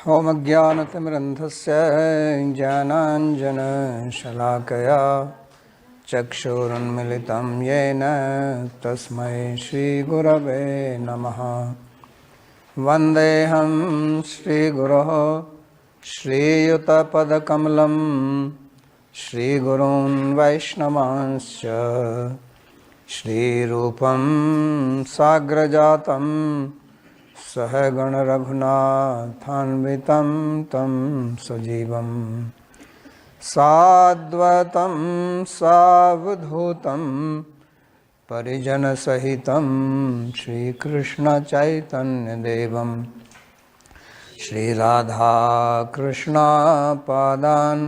होमज्ञानतिमिरन्धस्य ज्ञानाञ्जनशलाकया चक्षुरुन्मिलितं येन तस्मै श्रीगुरवे नमः। वन्देऽहं श्रीगुरोः श्रीयुतपदकमलं श्रीगुरून् वैष्णवांश्च श्रीरूपं साग्रजातं सहगण रघुनाथान्वितं तं सजीवं साद्वतं सावधूतं परिजनसहितं श्रीकृष्णचैतन्यदेवं श्रीराधाकृष्णपादान्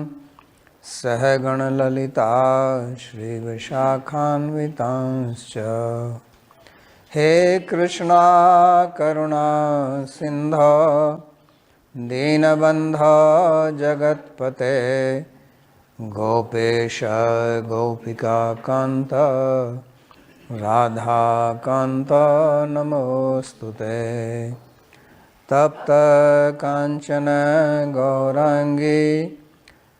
सहगणललिता श्रीविशाखान्वितांश्च। हे कृष्णा करुणा सिन्धो दीनबन्धो जगत्पते गोपेश गोपिकान्त राधाकान्त नमोऽस्तुते। तप्त काञ्चन गौराङ्गी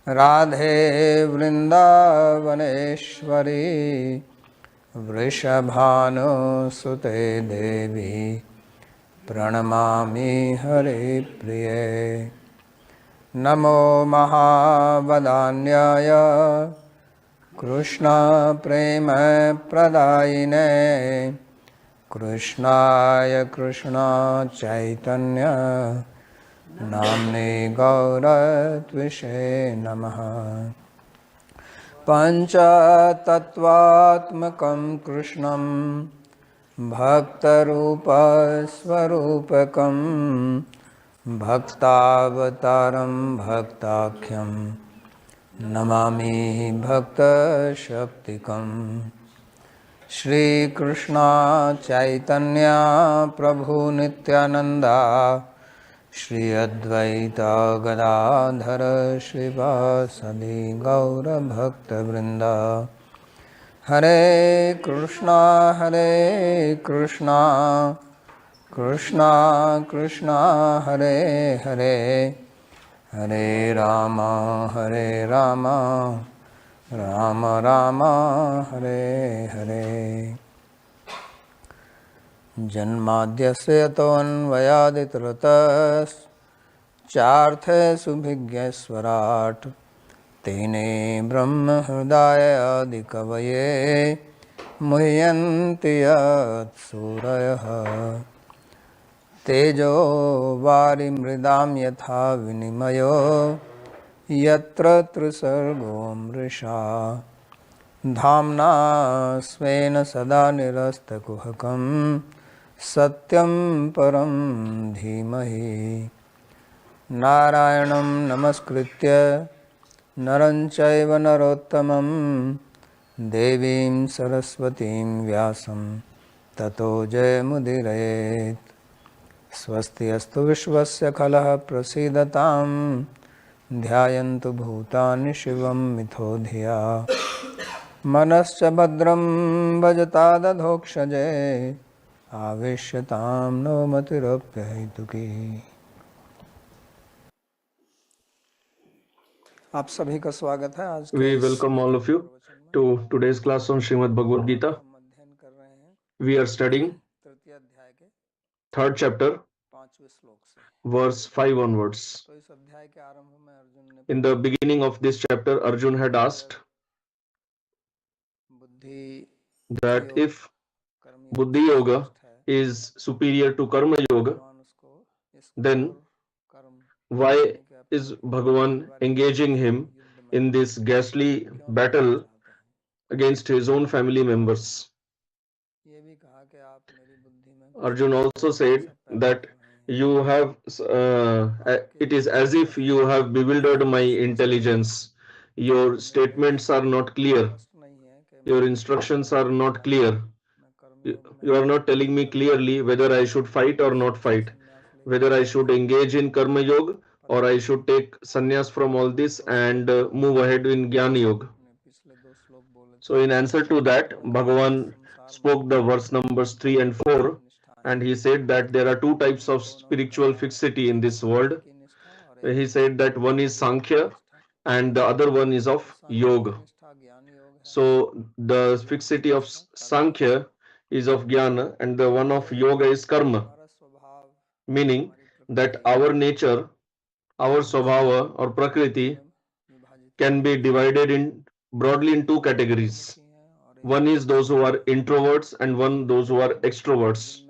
राधे वृन्दावनेश्वरी वृषभानुसुते देवी प्रणमामि हरिप्रिये। नमो महावदान्याय कृष्णप्रेमप्रदायिने कृष्णाय कृष्णचैतन्य नाम्ने गौरत्विषे नमः। पञ्चतत्त्वात्मकं कृष्णं भक्तरूपस्वरूपकं भक्तावतारं भक्ताख्यं नमामि भक्तशक्तिकं। श्रीकृष्ण चैतन्य प्रभु नित्यानन्दा श्री अद्वैत गदाधर श्रीवासदि गौरभक्तवृन्द। हरे कृष्णा कृष्णा कृष्णा हरे हरे हरे राम राम राम हरे हरे। जन्माद्यस्य यतोऽन्वयादितरतश्चार्थेषुभिज्ञस्वराट् तेने ब्रह्महृदाय आदिकवये मुह्यन्ति यत्सूरयः। तेजो वारिमृदां यथा विनिमयो यत्र त्रिसर्गो मृषा धाम्ना स्वेन सदा निरस्तकुहकं सत्यं परं धीमहि। नारायणं नमस्कृत्य नरं चैव नरोत्तमं देवीं सरस्वतीं व्यासं ततो जयमुदीरयेत्। स्वस्ति अस्तु विश्वस्य खलः प्रसीदतां ध्यायन्तु भूतानि शिवं मिथो धिया मनश्च भद्रं भजतादधोक्षजे आवेश्यतां नो मतिरप्यहेतुकी। आप सभी का स्वागत है। आज We welcome all of you to today's class on Srimad Bhagavad Gita. We are studying third chapter, verse 5 onwards. In the beginning of this chapter, Arjun had asked that if Buddhi Yoga is superior to Karma Yoga, then why is Bhagavan engaging him in this ghastly battle against his own family members? Arjun also said that you have it is as if you have bewildered my intelligence. Your statements are not clear. Your instructions are not clear. You are not telling me clearly whether I should fight or not fight, whether I should engage in Karma Yoga or I should take sannyas from all this and move ahead in Jnana Yoga. So in answer to that, Bhagavan spoke the verse numbers 3 and 4, and he said that there are two types of spiritual fixity in this world. he said that one is Sankhya and the other one is of Yoga. So the fixity of Sankhya is of Jnana and the one of Yoga is Karma, meaning that our nature, our Swabhava or Prakriti can be divided in broadly in two categories. One is those who are introverts and one those who are extroverts.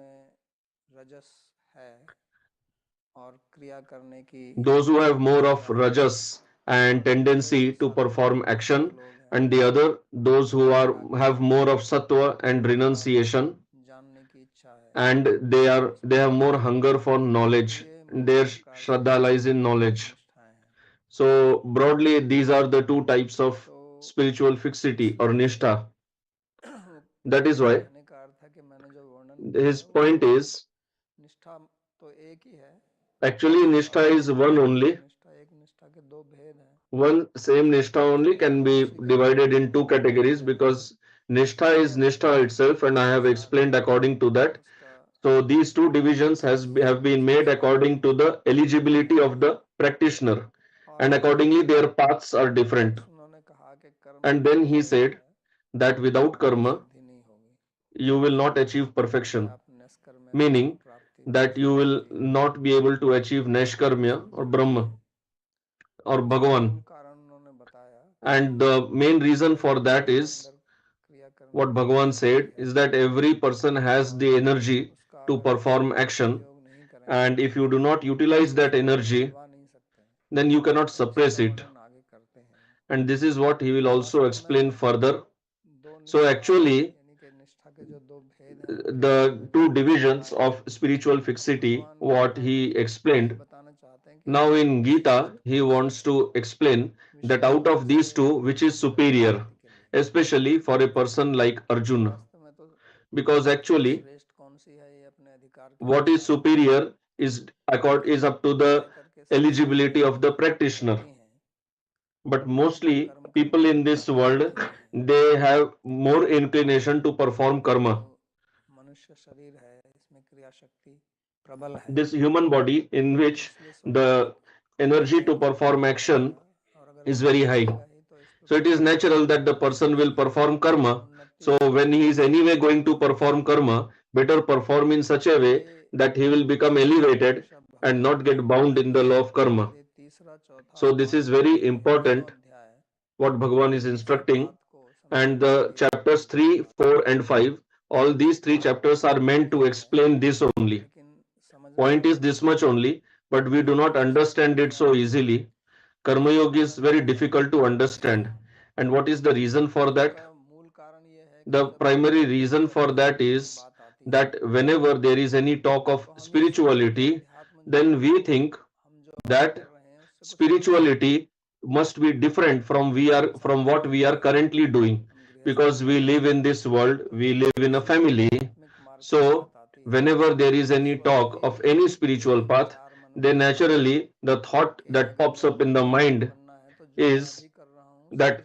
Those who have more of rajas and tendency to perform action, and the other those who are have more of sattva and renunciation, and they have more hunger for knowledge. Their shraddha lies in knowledge. So broadly these are the two types of spiritual fixity or nishtha. That is why his point is actually nishtha is one only. One same nishtha only can be divided in two categories because nishtha is nishtha itself, and I have explained according to that. So these two divisions have been made according to the eligibility of the practitioner, and accordingly their paths are different. And then he said that without karma you will not achieve perfection, meaning that you will not be able to achieve Nashkarmya or Brahma or Bhagavan. And the main reason for that is what Bhagavan said is that every person has the energy to perform action, and if you do not utilize that energy, then you cannot suppress it. And this is what he will also explain further. So actually, the two divisions of spiritual fixity, what he explained. Now in Gita, he wants to explain that out of these two, which is superior, especially for a person like Arjuna. Because actually, what is superior is up to the eligibility of the practitioner. But mostly people in this world, they have more inclination to perform karma. This human body in which the energy to perform action is very high. So it is natural that the person will perform karma. So when he is anyway going to perform karma, better perform in such a way that he will become elevated and not get bound in the law of karma. So this is very important what Bhagavan is instructing. And the chapters 3, 4 and 5, all these three chapters are meant to explain this only. Point is this much only, but we do not understand it so easily. Karma Yoga is very difficult to understand. And what is the reason for that? The primary reason for that is that whenever there is any talk of spirituality, then we think that spirituality must be different from what we are currently doing, because we live in this world, we live in a family. So whenever there is any talk of any spiritual path, then naturally the thought that pops up in the mind is that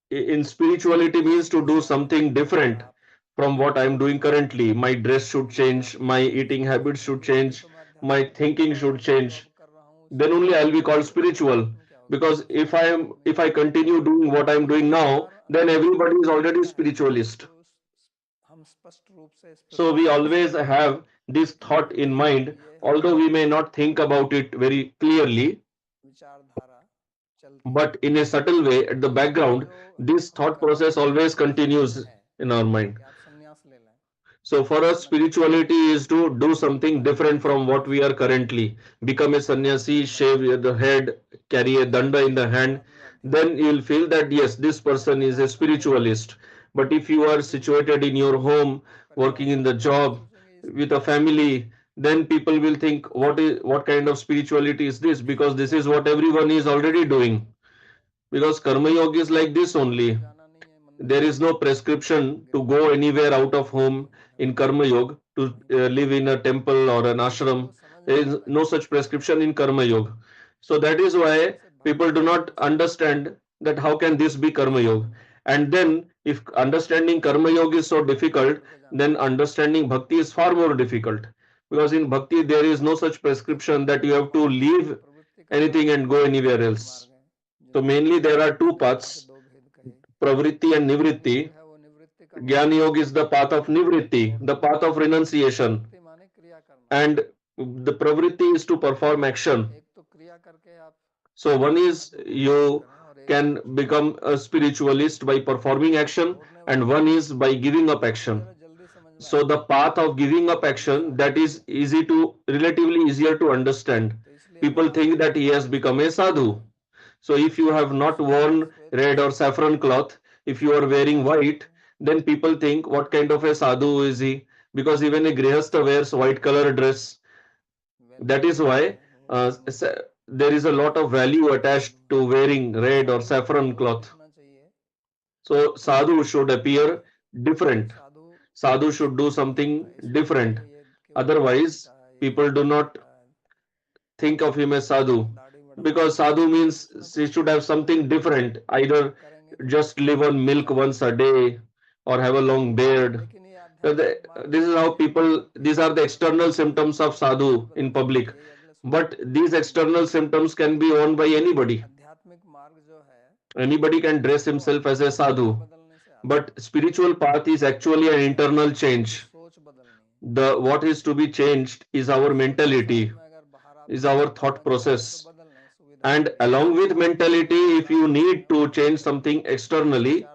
in spirituality means to do something different from what I am doing currently. My dress should change, my eating habits should change, my thinking should change. Then only I'll be called spiritual. Because if I continue doing what I'm doing now, then everybody is already spiritualist. So we always have this thought in mind, although we may not think about it very clearly, but in a subtle way at the background, this thought process always continues in our mind. So for us, spirituality is to do something different from what we are currently. Become a sannyasi, shave the head, carry a danda in the hand. Then you'll feel that yes, this person is a spiritualist. But if you are situated in your home, working in the job, with a family, then people will think what kind of spirituality is this? Because this is what everyone is already doing. Because karma yoga is like this only. There is no prescription to go anywhere out of home in Karma Yoga to live in a temple or an ashram. There is no such prescription in Karma Yoga. So that is why people do not understand that how can this be Karma Yoga. And then if understanding Karma Yoga is so difficult, then understanding Bhakti is far more difficult. Because in bhakti there is no such prescription that you have to leave anything and go anywhere else. So mainly there are two paths, pravritti and nivritti. Jnana yoga is the path of nivritti, the path of renunciation, and the pravritti is to perform action. So one is you can become a spiritualist by performing action, and one is by giving up action. So the path of giving up action, that is easy to, relatively easier to understand. People think that he has become a sadhu. So if you have not worn red or saffron cloth, if you are wearing white, then people think what kind of a sadhu is he? Because even a grihastha wears white color dress. That is why there is a lot of value attached to wearing red or saffron cloth. So sadhu should appear different. Sadhu should do something different. Otherwise, people do not think of him as sadhu, because sadhu means he should have something different, either just live on milk once a day or have a long beard. This is how people, these are the external symptoms of sadhu in public. But these external symptoms can be owned by anybody. Anybody can dress himself as a sadhu. But spiritual path is actually an internal change. The what is to be changed is our mentality, is our thought process. And along with mentality, if you need to change something externally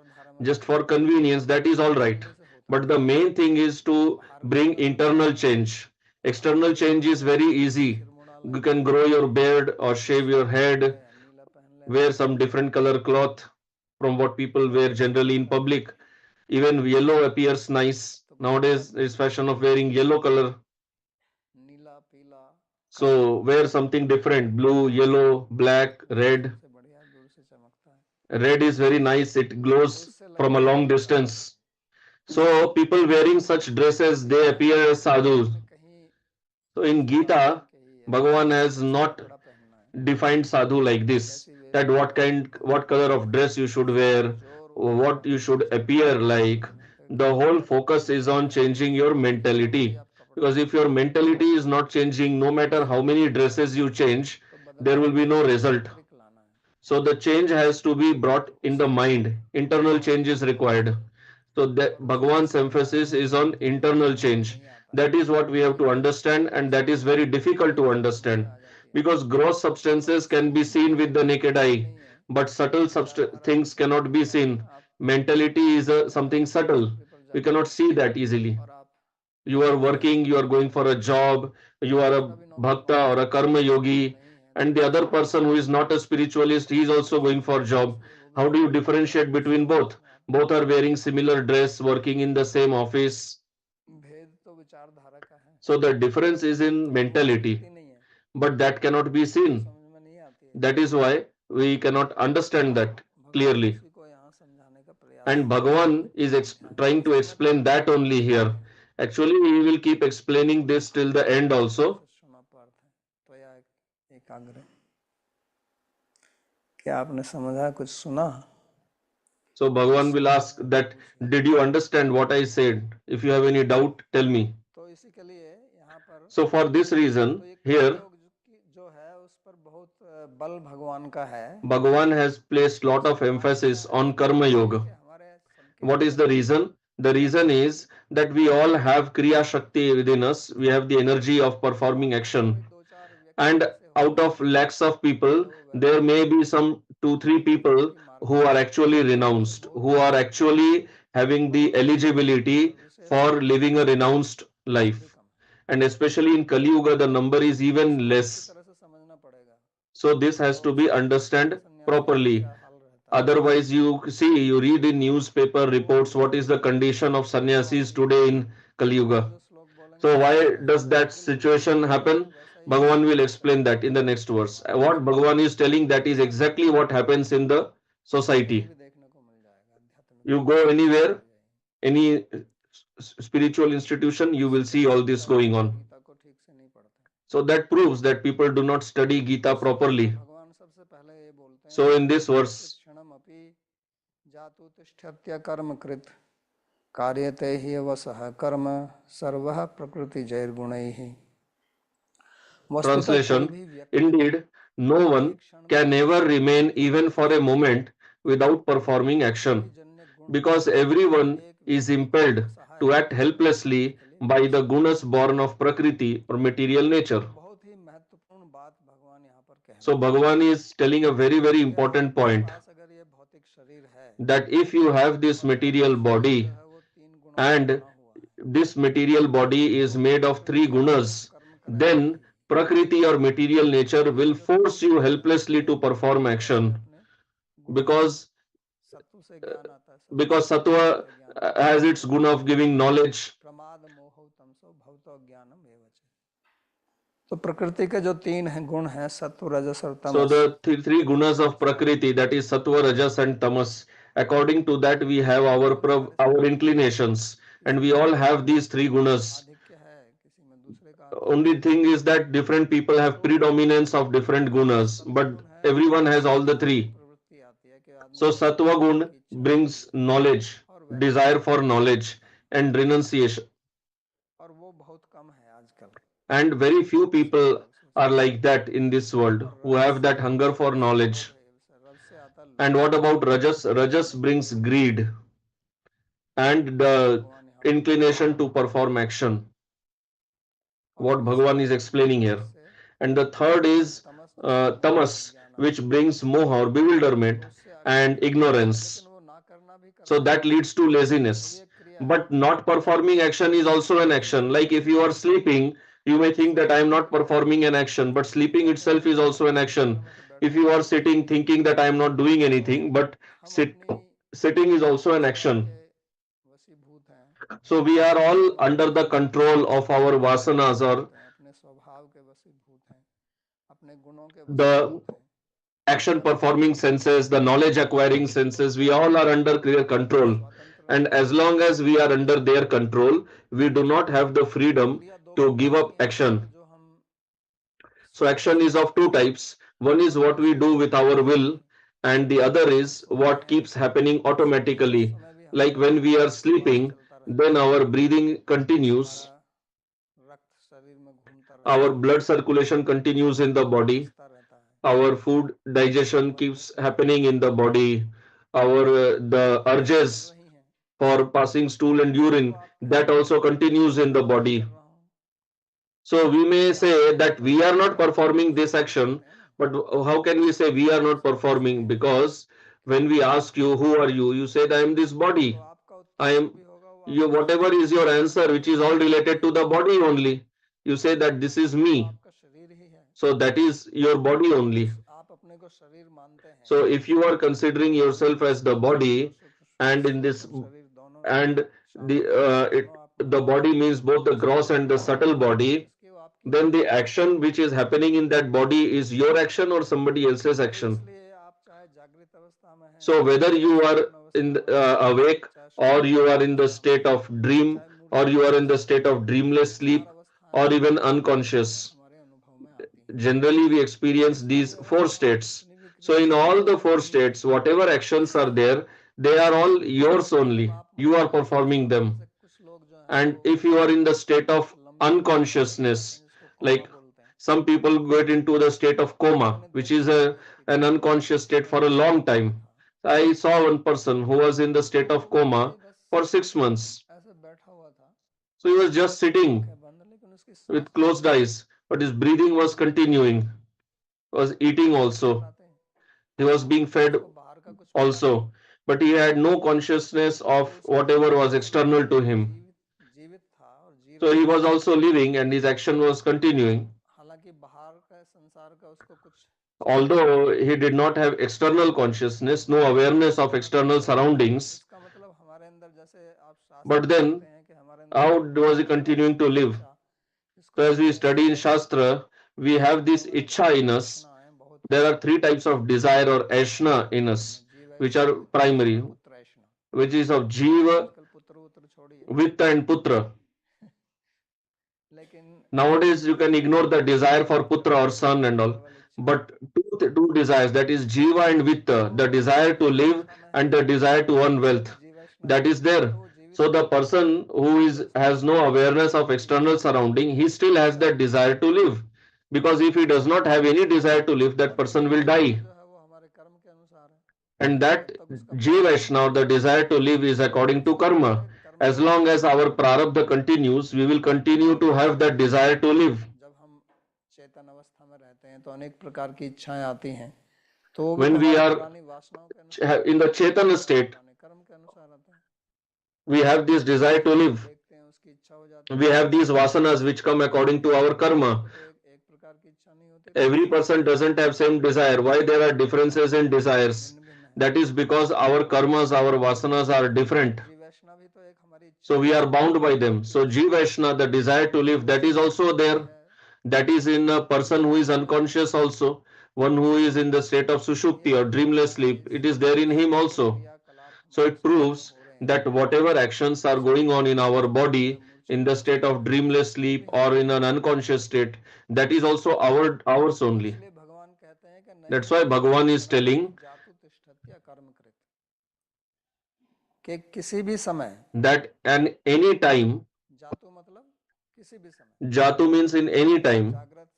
just for convenience, that is all right. But the main thing is to bring internal change. External change is very easy. You can grow your beard or shave your head, wear some different color cloth from what people wear generally in public. Even yellow appears nice. Nowadays, is fashion of wearing yellow color. So wear something different, blue, yellow, black, red. Red is very nice. It glows from a long distance. So people wearing such dresses, they appear as sadhus. So in Gita, Bhagavan has not defined sadhu like this, that what color of dress you should wear, what you should appear like. The whole focus is on changing your mentality. Because if your mentality is not changing, no matter how many dresses you change, there will be no result. So the change has to be brought in the mind. Internal change is required. So that Bhagwan's emphasis is on internal change. That is what we have to understand, and that is very difficult to understand, because gross substances can be seen with the naked eye, but subtle things cannot be seen. Mentality is something subtle. We cannot see that easily. You are working, you are going for a job, you are a bhakta or a karma yogi, and the other person who is not a spiritualist, he is also going for job. How do you differentiate between both? Both are wearing similar dress, working in the same office. So the difference is in mentality, but that cannot be seen. That is why we cannot understand that clearly. And Bhagavan is trying to explain that only here. Actually, he will keep explaining this till the end also. क्या आपने समझा, कुछ सुना? So Bhagavan will ask that, did you understand what I said? If you have any doubt, tell me. So for this reason, here जो है उस पर बहुत बल भगवान का है. Bhagavan has placed lot of emphasis on Karma Yoga. What is the reason? The reason is that we all have Kriya Shakti within us. We have the energy of performing action. And out of lakhs of people, there may be some 2-3 people who are actually renounced, who are actually having the eligibility for living a renounced life. And especially in Kali Yuga, the number is even less. So this has to be understood properly. Otherwise, you see, you read in newspaper reports what is the condition of sannyasis today in Kali Yuga. So why does that situation happen? Bhagavan will explain that in the next verse. What Bhagavan is telling, that is exactly what happens in the society. You go anywhere, any spiritual institution, you will see all this going on. So that proves that people do not study Gita properly. So in this verse, कार्यते हि वसः कर्म सर्वः प्रकृति जैर्गुणैः. वस्तुतः कोई Translation: भी व्यक्ति Indeed, no one एक क्षण में can ever remain even for a moment without performing सभी action, जन्य गुण because everyone एक is व्यक्ति को impelled असहाय to act रहने helplessly के लिए by the मजबूर gunas करता है। born of Prakriti or material nature. तो बहुत ही महत्वपूर्ण बात भगवान यहाँ पर कह So रहे हैं Bhagavan is telling a very, very कि important आपके point, पास अगर ये भौतिक शरीर है that if you have this और भौतिक material शरीर जो body है वो तीन गुणों से and बना हुआ है, this material body is तो made of three प्रकृति आपको gunas, कर्म कराएगी then he. Prakriti or material nature प्रकृति will के जो force तीन you गुण हैं helplessly ये to perform आपको अपने action, अपने गुण देंगे। because सत्व से ज्ञान आता है, सत्व because गुण से sattva विद्या ज्ञानम has एवच। its guna of giving knowledge. प्रमाद मोह तमसो भवतो ज्ञानम एवच। तो प्रकृति के जो तीन हैं गुण हैं सत्व रजस और So Tamas, the three gunas of Prakriti, that is sattva, rajas, and tamas. According to that, we have ये our बहुत सारे our संप्रदायों में inclinations, and किसी we में all have these three gunas. आधिक्य है, किसी में दूसरे का आधिक्य Only है। thing is that different people have तो predominance of different जहाँ पर gunas, सत्व but गुण है everyone वहाँ has all the सीखने की three. प्रवृत्ति आती है कि आदमी So कुछ sattva सीखने gun की इच्छा होती brings है knowledge, और वह desire कार्य for करने knowledge, लगता है, and renunciation. और वो बहुत कम है आजकल And very few जिसके people लोग are सोचते हैं। like that in this world और who have that hunger for रज से knowledge. लोभ है, रज से आता है And लोभ, what about rajas? जिसको Rajas जीतने के brings लिए greed and तो the भगवान यहाँ पर कह रहे inclination हैं। to perform action. और What Bhagavan तीसरा is explaining रजस here. से And the third is तमस जिससे मोह और tamas, अज्ञान आता which है, brings moha or तो bewilderment उससे and करने की इच्छा, लेकिन ignorance. वो ना करना भी So करना है, that leads to वो भी laziness. एक क्रिया है। But not performing action is also an action. इसलिए Like if you are sleeping, you may think that I am शारीरिक not क्रिया performing an action, but sleeping कहते itself हैं is कि also an मैं action. घंटों में तो If बैठा you रहता are हूँ, sitting thinking that I am not doing anything, तो but हम sit, अपनी sitting is also an वासनाओं action. के वशीभूत हैं, So we are all और under the control of our के vasanas or वशीभूत हैं, अपने स्वभाव के वशीभूत हैं, अपने गुणों के the वशीभूत हैं, action परंतु performing senses, the knowledge acquiring senses, we all are under their control. स्वतंत्र And रहना as long as we are under their control, we do not have the freedom क्रिया दो to give प्रकार की up हैं केवल action. जो हम So स्वेच्छा action से is of करते two हैं, types. One is what we उसकी do with स्थिति our रहती will, है। and the other जब हम is सोते what हैं keeps happening तो सोते हुए automatically. समय भी Like हमारे when we are अंदर श्वास sleeping, चलता then रहेगा, our breathing हमारा continues, रक्त शरीर में घूमता our रहेगा, blood circulation continues in the खून body, पनपता रहता है, our food digestion हमारी keeps भूख happening मिटाने in के the लिए body, our the क्रियाएं चल urges रही हैं। for passing stool and तो urine, आप that कहेंगे also कि continues in the मैं नहीं कर body. रहा हूँ, So we may ये आप say नहीं that कर we रहे are हैं, ये not आप performing हमसे this पूछ action, सकते हैं ना, but how can we say we are आप not हमसे पूछते performing? हैं Because कि when आप we कौन ask है, you, who are you? You say that I am this तो body. आपका I उत्तर जो am भी होगा वो you, आपका whatever शरीर is ही your होगा, answer, which is all related to the body only. You say that this is वो me. आपका शरीर ही है। So that is your body तो only. जिस आप अपने को शरीर मानते हैं, So if you are considering yourself as the जो body, and in this सूक्ष्म शरीर दोनों and शामिल हैं, दोनों आप the मानते हैं, body means both the gross and the subtle तो body, जिसकी वो आपकी then the क्रिया है। action which is happening in that body is your action or somebody else's तो action. इसलिए आप चाहे जागृत अवस्था में हैं, So whether चाहे you are स्वप्न in अवस्था में हैं, awake, चाहे or सुषुप्त you are in the अवस्था में state हैं, of dream, चाहे or मूर्छित you are in the अवस्था में state of हैं, ये dreamless चार sleep, अवस्थाएं or even जीवन में unconscious, हमारे अनुभव में आती हैं। generally we तो ये experience सारी these four अवस्थाओं में states. जितनी भी So क्रियाएं in चल all the रही four होती हैं, states, whatever actions are there, they are all yours उसको जब only. आप You मान are लेते हैं, performing जिसको them. जैसे कुछ लोग जो हैं And वो if you are in the state of लंबी नींद में चले जाते unconsciousness, हैं, जिसको कोमा like बोलते हैं। some people get into the state of coma, मैंने which is देखा एक व्यक्ति an को unconscious state for a लंबे long समय तक time. था, I saw one person who was in the तो state of वो ऐसे coma ही बस for 6 months. ऐसे बैठा हुआ था, So he was just sitting आंखें बंद, लेकिन उसकी with सांस चल closed रही थी, eyes, but his breathing was continuing, was eating उसको कुछ also, खिलाते हैं, he was being fed उसको बाहर का कुछ मिलाते हैं, also, but he had no consciousness तो of उसका जो whatever was कार्य वो external to him. जीवित जीवित था और जी So रहा he था। was also living and his action was continuing. हालांकि बाहर का संसार का उसको कुछ चिंता नहीं Although थी। he did not have external consciousness, no awareness of external surroundings, इसका मतलब हमारे अंदर, जैसे आप शास्त्र but में पढ़ते then हैं कि हमारे अंदर how एक was he वासना, continuing to एक live? इच्छा, जिसको So as we बोलते हैं study in ऐशना। Shastra, we have शास्त्रों this में ichha in तीन us. ऐशनाएं बहुत There are प्रसिद्ध three हैं types of desire or ashna in जीवन us, में: जीव which ऐशना, are वित्त ऐशना, primary, पुत्र ऐशना। which is of Jiva, आजकल पुत्र उत्र छोड़िए, Vitta, and Putra. लेकिन Nowadays, you can ignore the desire for Putra or son and all. केवल इच्छा है। But two desires, that is Jiva and Vitta, the तो desire to जो live अवस्था में and है the desire to earn wealth, जीवैष्णव that is अवस्था में, there. तो वो जीवित So है, the person who लेकिन is उसमें has no इच्छा है awareness of कि external जीवन surrounding, he still has अच्छा that हो, desire to live Because if he does not have any desire to live, that person will die. जो है वो हमारे कर्म के अनुसार है, And जब that तक उसका Jivashna, the desire to live, is according to karma. As long as our prarabdha continues, we will continue to have that desire to live. जब हम चेतन अवस्था में रहते हैं तो अनेक प्रकार की इच्छाएं आती हैं, तो वो भी When we हमारी are पुरानी वासनाओं के अनुसार, in the Chetana state, कर्म के अनुसार आते हैं, we have this desire to live. देखते हैं उसकी इच्छा हो जाती है, We have these vasanas which come according to our karma. तो एक प्रकार की इच्छा नहीं होती, Every person doesn't have same desire. Why there are differences in desires? That is because our karmas, our vasanas are different. जीवैष्णा भी तो एक हमारी इच्छा, So we are bound by them. So Jivashna, the desire to live, that is also there. That is in a person who is unconscious also. One who is in the state of sushupti or dreamless sleep, it is there in him also. So it proves that whatever actions are going on in our body in the state of dreamless sleep or in an unconscious state, that is also ours only. इसलिए भगवान कहते हैं कि That's why Bhagavan is telling जातु तिष्ठत्या कर्म कृत, कि किसी भी समय, that at any time, जातु मतलब किसी भी समय, Jatu means in any time, जागृत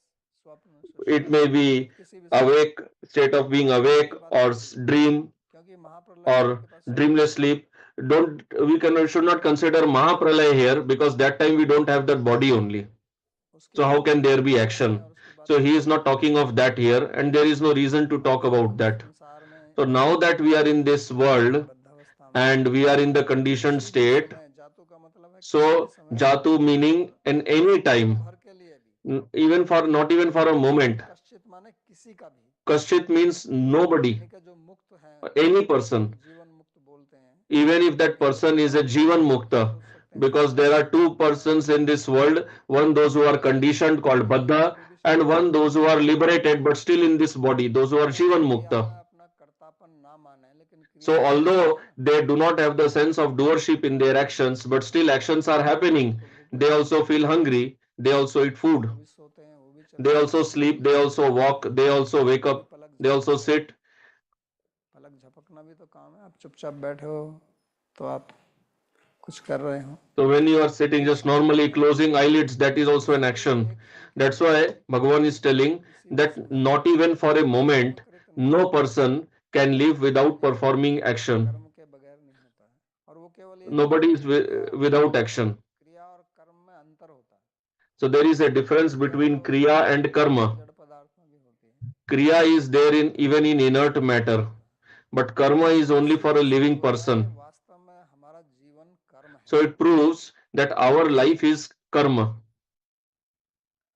स्वप्न, it may be किसी भी समय, awake, state of being awake or dream क्योंकि महाप्रलय or dreamless sleep. Should not consider Mahapralaya here, because that time we don't have that body only. So how can there be action? So he is not talking of that here, and there is no reason to talk about that. So now that we are in this world and we are in the conditioned state, so Jatu meaning in any time, even for not even for a moment. कश्चित माने किसी का भी, Kashchit means nobody, का जो मुक्त है, any person, जीवन मुक्त बोलते हैं, even if that person is a Jivan Mukta, because there are two persons in this world, one those who are conditioned called Baddha, and one those who are liberated but still in this body, those who are Jivan Mukta. अपना कर्तापन ना माने, लेकिन So although they do not have the sense of doership in their actions, but still actions are happening. They also feel hungry, they also eat food, भी सोते हैं, वो भी they also sleep, they also walk, they also wake up, they also sit. पलक झपकना भी तो काम है, आप चुपचाप बैठे हो तो आप कुछ कर रहे हो. So when you are sitting just normally closing eyelids, that is also an action. That's why Bhagavan is telling that not even for a moment, no person can live without performing action. कर्म के बगैर नहीं होता है, और वो केवल ये Nobody is without action. क्रिया और कर्म में अंतर होता है. So there is a difference between Kriya and Karma. जड़ पदार्थ में भी होती है, Kriya is there in even in inert matter, but Karma is only for a living person. वास्तव में हमारा जीवन कर्म है. So it proves that our life is Karma.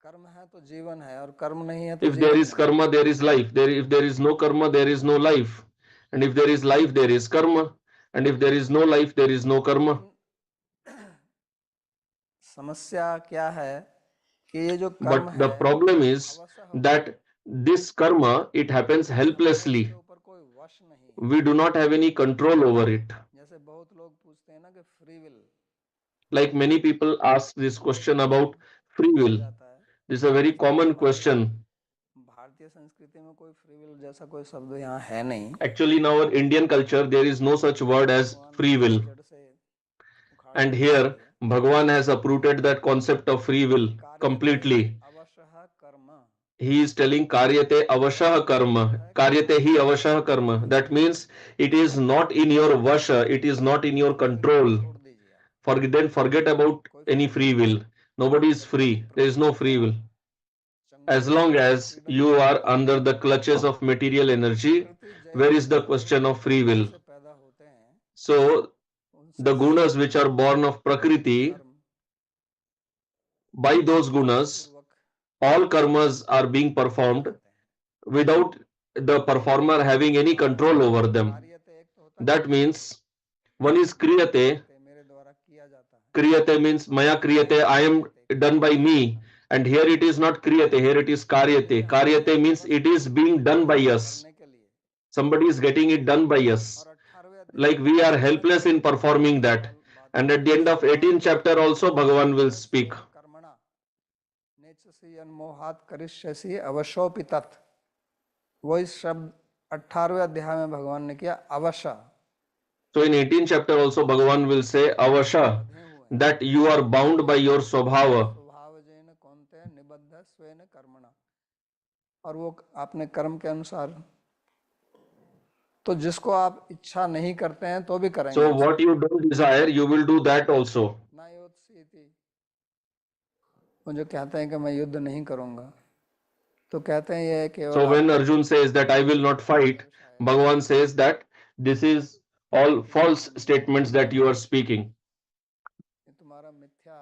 कर्म है तो जीवन है, और कर्म नहीं है तो If there is karma, there is life. If there is no karma, there is no life. And if there is life, there is karma. And if there is no life, there is no karma. समस्या क्या है कि ये जो कर्म But the problem is that this karma, it happens helplessly. के ऊपर कोई वश नहीं. We do not have any control over it. जैसे बहुत लोग पूछते हैं ना कि free will Like many people ask this question about free will. जाता है, This is a very common question. भारतीय संस्कृति में कोई फ्री विल जैसा कोई शब्द यहाँ है नहीं. Actually, in our Indian culture, there is no such word as free will. जड़ से उखाड़ And here, Bhagavan has uprooted that concept of free will completely. अवशः कर्म, He is telling karyate avashah karma. Karyate hi avashah karma. That means it is not in your vasha, it is not in your control. छोड़ दीजिए आप. Then forget about any free will. Nobody is free. There is no free will. As long as you are under the clutches of material energy, where is the question of free will? से पैदा होते हैं, So, the gunas which are born of Prakriti, by those gunas, all karmas are being performed without the performer having any control over them. कार्यते एक तो होता That means one is kriyate. है मेरे द्वारा किया जाता है, Kriyate means maya kriyate, I am done by me. And here it is not kriyate, here it is karyate. Karyate means it is being done by us. करने के लिए. Somebody is getting it done by us. और 18वें Like we are helpless in performing that. And at the end of 18th chapter also Bhagavan will speak. कर्मणा नेचसी अन्मोहात करिष्यसि अवशोपि तत्, वही शब्द 18वें अध्याय में भगवान ने किया अवश्य. So in 18th chapter also Bhagavan will say avasha, that you are bound by your swabhava. स्वभाव जैन कौनते निबद्ध स्वेन कर्मणा, और वो आपने कर्म के अनुसार, तो जिसको आप इच्छा नहीं करते हैं तो भी करेंगे। So what you don't desire, you will do that also. ना योत्सीति, वो जो कहते हैं कि मैं युद्ध नहीं करूंगा, तो कहते हैं ये केवल So when Arjun says that I will not fight, Bhagavan says that this is all false statements that you are speaking. तुम्हारा मिथ्या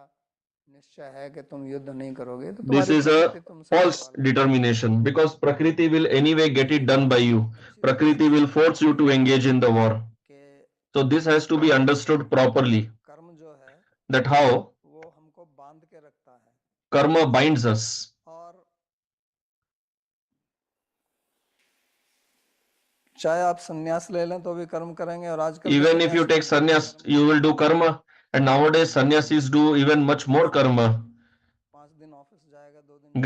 निश्चय है कि तुम युद्ध नहीं करोगे, तो This तुम्हारी is प्रकृति a तुमसे false करवा लेगी। determination because Prakriti will anyway get it done by you. Prakriti will force you to engage in the war. कि So this has to be understood properly कर्म जो है that how वो हमको बांध के रखता है, karma binds us. और चाहे आप संन्यास ले लें तो भी कर्म करेंगे, और आजकल Even if you take sannyas, you will do karma. And nowadays sannyasis do even much more karma. 5 दिन ऑफिस जाएगा, 2 दिन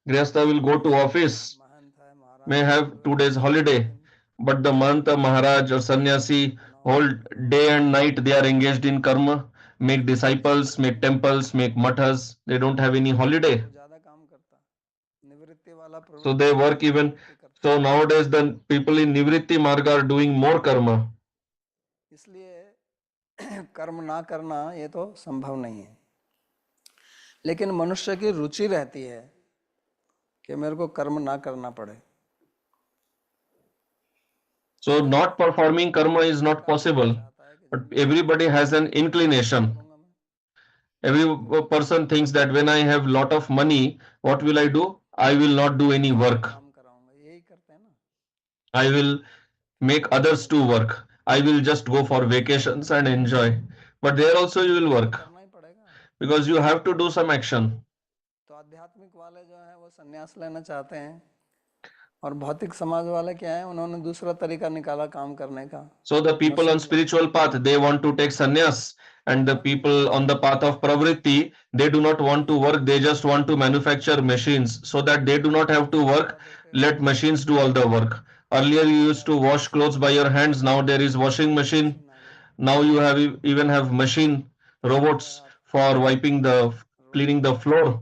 Grihastha will go to office, महंत है, महाराज may have 2 days holiday, but the Mahanta, Maharaj or Sannyasi whole day and night they are engaged in karma, make disciples, make temples, make mathas. They don't have any holiday. वो ज्यादा काम करता, निवृत्ति वाला So they work even. So nowadays the people in Nivritti Marga are doing more karma. इसलिए कर्म ना करना ये तो संभव नहीं है, लेकिन मनुष्य की रुचि रहती है कि मेरे को कर्म ना करना पड़े। So not performing karma is not possible, but everybody has an inclination. Every person thinks that when I have lot of money, what will I do? I will not do any work. I will make others to work. I will just go for vacations and enjoy. But there also you will work because you have to do some action. तो आध्यात्मिक वाले जो हैं वो संन्यास लेना चाहते हैं, और भौतिक समाज वाले क्या है, उन्होंने दूसरा तरीका निकाला काम करने का। So the people on spiritual path, they want to take sannyas, and the people on the path of pravritti, they do not want to work, they just want to manufacture machines so that they do not have to work. Let machines do all the work. Earlier you used to wash clothes by your hands, now there is washing machine. Now you have even have machine robots for wiping the cleaning the floor.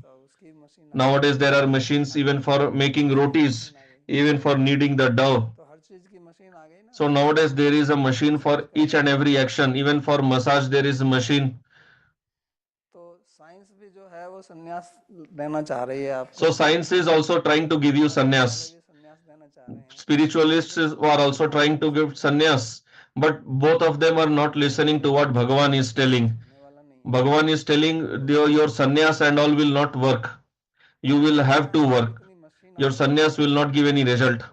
Nowadays there are machines even for making rotis, even for kneading the dough. So nowadays there is a machine for each and every action. Even for massage there is a machine. So science is also trying to give you sannyas. Spiritualists are also trying to give sannyas. But both of them are not listening to what Bhagavan is telling. Bhagavan is telling your sannyas and all will not work. You will have to work. Your sannyas will not give any result.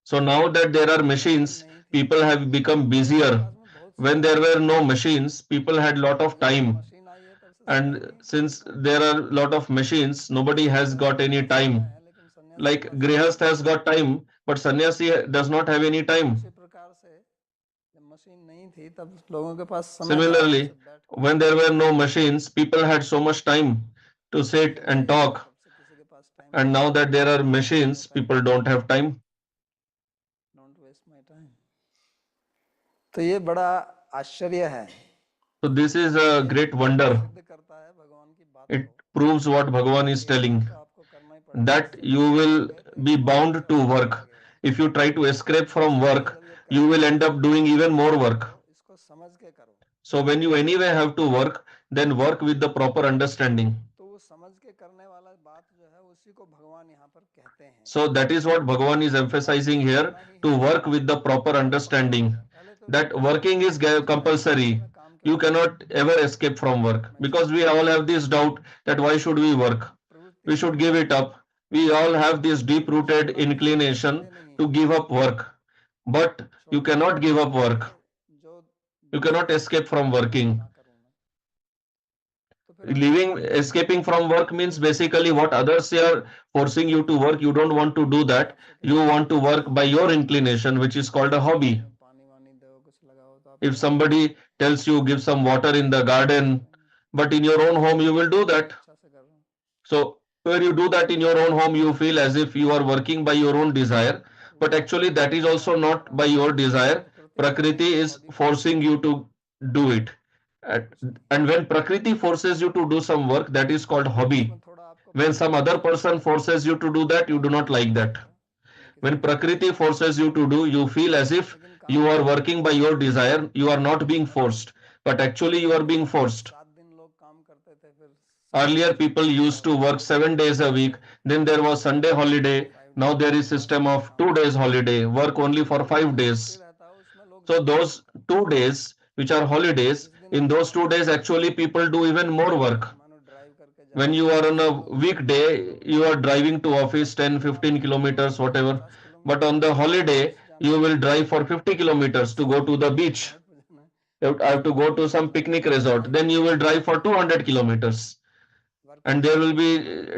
So now that there are machines, people have become busier. When there were no machines, people had lot of time. And since there are lot of machines, nobody has got any time. Like Grihast has got time, but Sannyasi does not have any time. Similarly, when there were no machines, people had so much time to sit and talk. And now that there are machines, people don't have time. तो ये बड़ा आश्चर्य है। So this is a great wonder. It proves what Bhagavan is telling, that you will be bound to work. If you try to escape from work, you will end up doing even more work. So when you anyway have to work, then work with the proper understanding. So that is what Bhagavan is emphasizing here, to work with the proper understanding. That working is compulsory. You cannot ever escape from work, because we all have this doubt that why should we work? We should give it up. We all have this deep-rooted inclination to give up work. But you cannot give up work. You cannot escape from working. Escaping from work means basically what others are forcing you to work. You don't want to do that. You want to work by your inclination, which is called a hobby. If somebody tells you give some water in the garden, but in your own home you will do that. So where you do that in your own home, you feel as if you are working by your own desire, but actually that is also not by your desire. Prakriti is forcing you to do it. And when Prakriti forces you to do some work, that is called hobby. When some other person forces you to do that, you do not like that. When Prakriti forces you to do, you feel as if you are working by your desire, you are not being forced, but actually you are being forced. 7 दिन लोग काम करते थे, फिर Earlier people used to work 7 days a week, then there was Sunday holiday, now there is system of 2 days holiday, work only for 5 days. रहता है उसमें लोग So ज्यादा those 2 days which are holidays, in those 2 days actually people do even more work. मानो drive करके जा When रहे you हैं, are on a 10 लोग ड्राइव करते हैं, weekday, you are driving to office 10-15 kilometers, whatever. 50 But kilometre on the holiday, जाना you है, will drive for 50 kilometers to go to the beach. Flight पे जाना है, You have to go to some picnic resort. Then you will drive for 200 kilometers. Work And from there home will be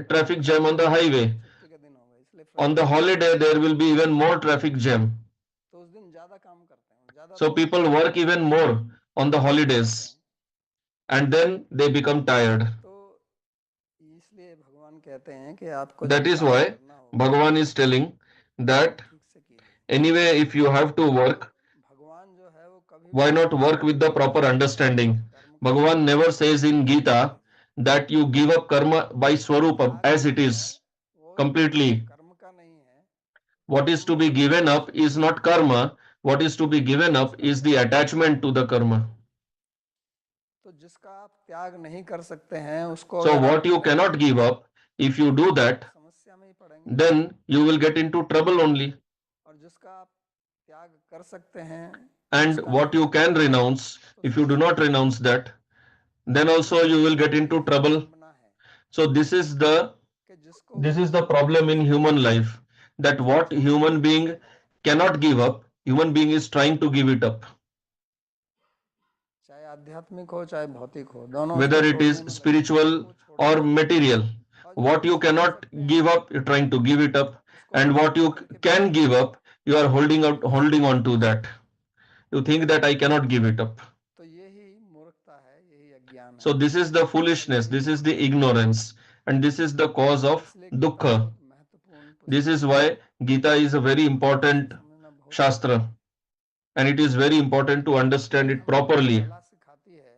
traffic jam on the highway. छुट्टी के दिन हो गए, इसलिए On the Friday holiday, there will be even more traffic jam. तो उस दिन ज्यादा काम करते हैं, ज्यादा So दिन people work even more on the holidays. And then they become tired. तो इसलिए भगवान कहते हैं कि आपको That जब is काम why करना हो Bhagavan is telling that ठीक से कीजिए। anyway, if you have to work, भगवान जो है वो कभी भी why not work with the proper understanding? Bhagavan never says in Gita that you give up karma by Swarupa as it is वो completely. कर्म का नहीं है, What is to be given up is not karma. What is to be given up is the attachment to the karma. तो जिसका आप त्याग नहीं कर सकते हैं उसको So अगर आप what you cannot give up, if you do that, समस्या में ही पड़ेंगे, then you will get into trouble only. और जिसका आप त्याग कर सकते हैं And what you can renounce, if you do not renounce that, then also you will get into trouble. बना है So this is the कि जिसको this is the problem in human life, that what human being cannot give up, human being is trying to give it up. चाहे आध्यात्मिक हो चाहे भौतिक हो, दोनों Whether उसको it छोड़ने is में लगे, spiritual उसको छोड़ or material, what you cannot give up, you're trying to give it up, and what you can give up, you are holding on to that. You think that I cannot give it up. तो यही मूर्खता है, यही अज्ञान है। So this is the foolishness, this is the ignorance, and this is the cause of इसलिए Gita dukkha. बहुत महत्वपूर्ण This पुस्तक is why Gita is a very important समझना बहुत shastra, and it is very important to understand it properly. कला सिखाती है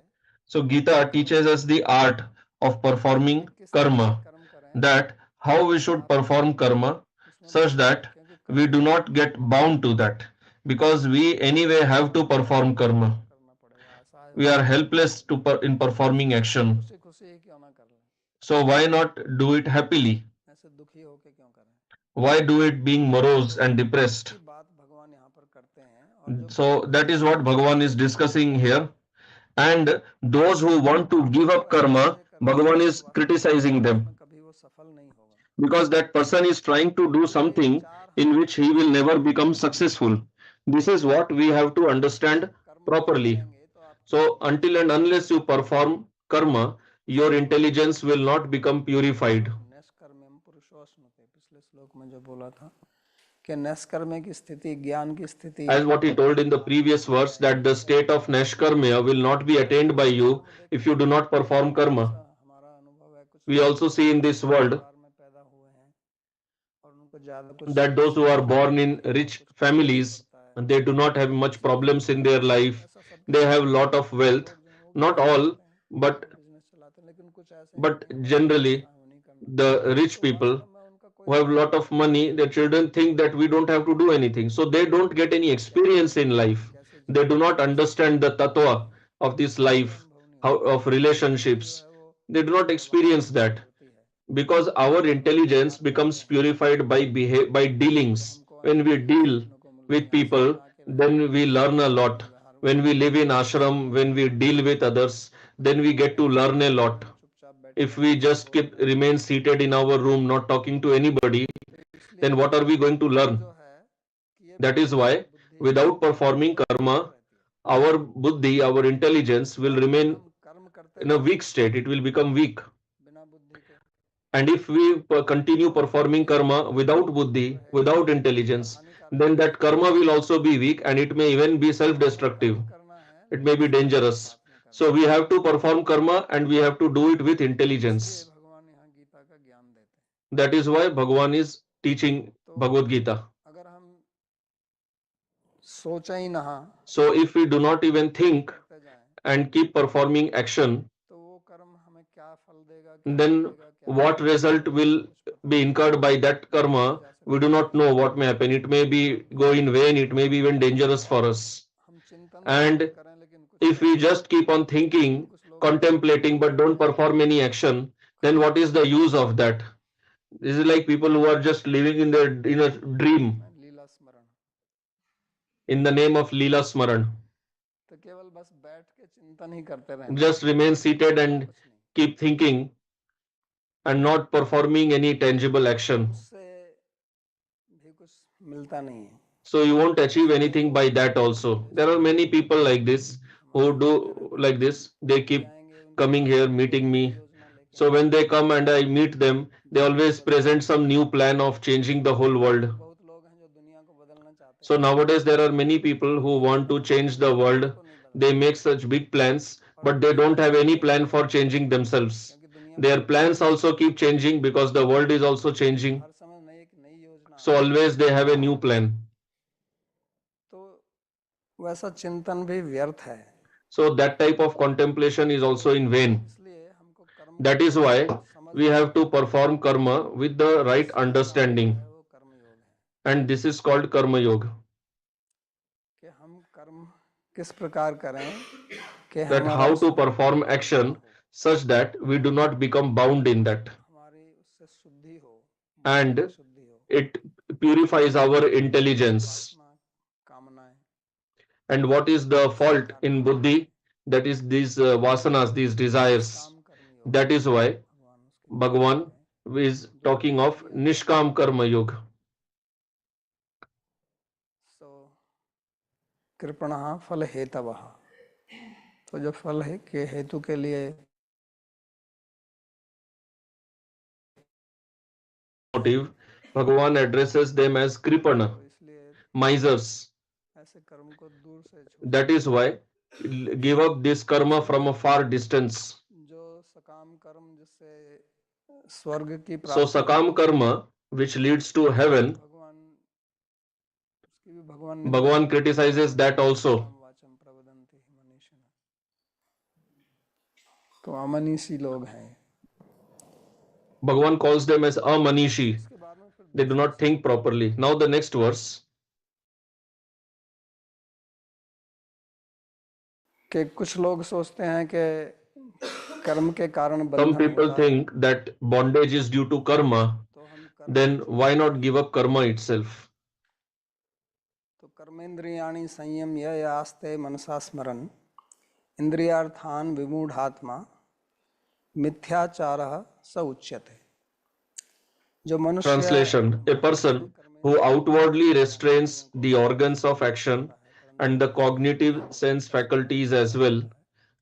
So Gita teaches us the art of performing किस तरह से karma, कर्म करें, that how we should perform karma उसमें such that क्योंकि we do not get bound to that, because we anyway have to perform karma. करना पड़ेगा, असहाय We are helpless in performing action. खुशी खुशी ही क्यों ना कर लें, So why not do it happily? ऐसे दुखी होके क्यों करें। Why do it being morose and depressed? की बात भगवान यहाँ पर करते हैं, और जो So that is what Bhagavan is discussing here. And those who want to give up karma, Bhagavan is criticizing them, में कभी वो सफल नहीं होगा। because that person is trying to do something in which he will never become successful. This is what we have to understand properly. So until and unless you perform karma, your intelligence will not become purified. नैष्कर्म्यम पुरुषोऽश्नुते, पिछले श्लोक में जो बोला था कि नैष्कर्म्य की स्थिति ज्ञान की स्थिति, As what he told in the previous verse, that the state of Nashkarmya will not be attained by you if you do not perform karma. हमारा अनुभव है, कुछ We also see in this world परिवार में पैदा हुए हैं और उनको ज्यादा कुछ that those who are born in rich families, they do not have much problems in their life. They have lot of wealth. Not all, but business चलाते हैं, लेकिन कुछ ऐसे हैं but जिन्हें generally नहीं करना, the rich people में उनका कोई who have lot of money, their children think that we don't have to do anything. So they don't get any experience in life. They do not understand the tattva of this life, how, of relationships. They do not experience that, because our intelligence becomes purified by dealings. When we deal with people, then we learn a lot. When we live in ashram, when we deal with others, then we get to learn a lot. If we just remain seated in our room not talking to anybody, then what are we going to learn? That is why without performing karma, our buddhi, our intelligence will remain in a weak state. It will become weak. बिना बुद्धि के, And if we continue performing karma without buddhi, without intelligence, then that karma will also be weak, and it may even be self-destructive. करना है, It may be dangerous. So we have to perform karma, and we have to do it with intelligence. भगवान यहाँ गीता का ज्ञान देते हैं। That is why Bhagavan is teaching Bhagavad Gita. अगर हम सोचा ही ना So if we do not even think करते जाएं and keep performing action, तो वो कर्म हमें क्या then what result will be incurred by that karma, we do not know what may happen. It may be go in vain, it may be even dangerous for us. And if we just keep on thinking, contemplating, but don't perform any action, then what is the use of that? This is like people who are just living in a dream in the name of Leela Smaran. Just remain seated and keep thinking and not performing any tangible action. So you won't achieve anything by that also. There are many people like this who do like this. They keep coming here, meeting me. So when they come and I meet them, they always present some new plan of changing the whole world. So nowadays there are many people who want to change the world. They make such big plans, but they don't have any plan for changing themselves. Their plans also keep changing because the world is also changing. So always they have a new plan. So that type of contemplation is also in vain. That is why we have to perform karma with the right understanding. And this is called karma yoga. That how to perform action such that we do not become bound in that. And it purifies our intelligence. And what is the fault in buddhi? That is these vasanas, these desires. That is why Bhagavan is talking of Nishkam Karma Yoga. कृपणः फल हेतवः, तो जो फल है के हेतु के लिए Motive, Bhagavan addresses them as Kripana, misers. That is why give up this karma from a far distance. So Sakam karma, which leads to heaven, Bhagavan criticizes that also. तो अमनीषी लोग हैं. Bhagavan calls them as amanishi. They do not think properly. Now the next verse. कि कुछ लोग सोचते हैं कि कर्म के कारण Some बंधन people होता है, think that bondage is due to karma. Then why not give up karma itself? तो कर्मेंद्रियाणि संयम्य यास्ते मनसा स्मरन् इंद्रियार्थान विमूढ़ात्मा मिथ्याचारः स उच्यते. जो मनुष्य Translation: a person who outwardly restrains the organs of action and the cognitive sense faculties as well,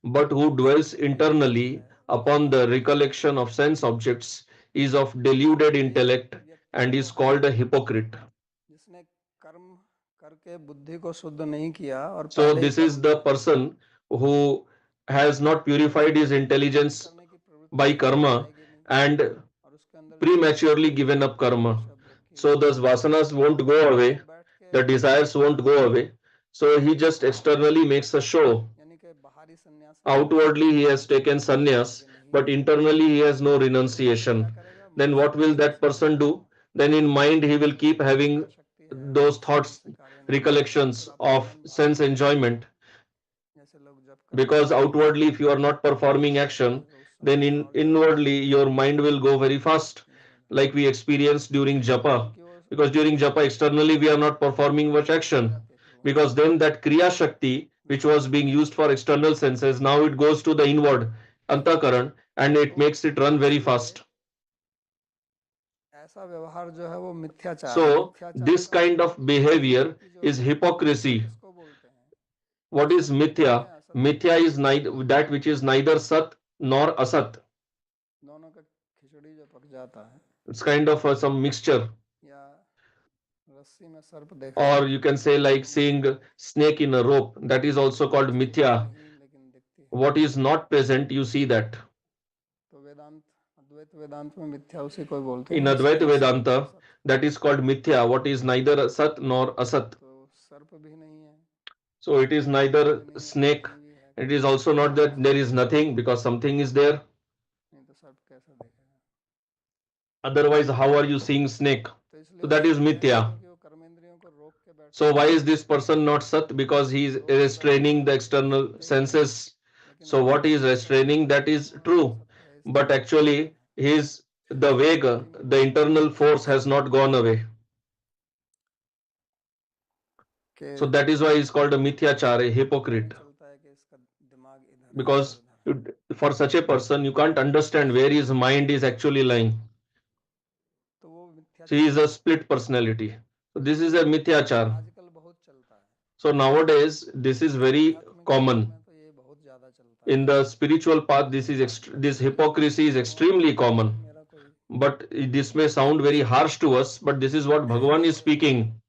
but who dwells internally upon the recollection of sense objects, is of deluded intellect and is called a hypocrite. जिसने कर्म करके बुद्धि को शुद्ध नहीं किया और So this is the person who has not purified his intelligence by karma and prematurely given up karma. So those vasanas won't go away, the desires won't go away. So he just externally makes a show. Outwardly he has taken sannyas, but internally he has no renunciation. Then what will that person do? Then in mind he will keep having those thoughts, recollections of sense enjoyment, because outwardly if you are not performing action, then inwardly your mind will go very fast, like we experienced during japa. Because during japa externally we are not performing much action, because then that kriya shakti which was being used for external senses, now it goes to the inward antakaran and it makes it run very fast. ऐसा व्यवहार जो है वो मिथ्याचार है. So this kind of behavior is hypocrisy. What is mithya? Mithya is neither that which is neither sat nor asat. दोनों का खिचड़ी जो पक जाता है, It's kind of some mixture. या रस्सी में सर्प देखा, Or you can say like seeing snake in a rope. That is also called mithya. लेकिन दिखती है. What is not present, you see that. तो वेदांत, अद्वैत वेदांत में मिथ्या उसी को बोलते हैं. In Advaita Vedanta, that is called mithya. What is neither sat nor asat. तो सर्प भी नहीं है, So it is neither snake. It is also not that there is nothing, because something is there. Otherwise, how are you seeing snake? तो इसलिए So वो that is सत्य है, mithya. क्योंकि वो कर्मेंद्रियों को रोक के बैठा So है, why is this person not sat? Because he is रोक के बैठा है restraining the तो external सत्य ही है, senses. लेकिन So what अंदर he is से वो कहता है restraining, कि that नहीं is वो नहीं true. सत्य है, इसलिए But वो झूठा actually, है। his the तो vega, भक्ति में the internal force has not gone away. के So that is why he is called a mithyachar, a पता नहीं hypocrite. चलता है कि इसका दिमाग इधर है कि Because उधर है। for such a person, you can't understand where his mind is actually lying. तो वो So he मिथ्याचार is a करता है। split personality. So this is a mithyachar. आजकल बहुत चलता है, So nowadays, this is very आध्यात्मिक मार्ग common. में तो ये बहुत ज्यादा चलता है। In the spiritual path, this ये hypocrisy is भगवान extremely की तरफ common. से मेरा कोई But this may sound very harsh to us, but this is what Bhagavan is इससे speaking.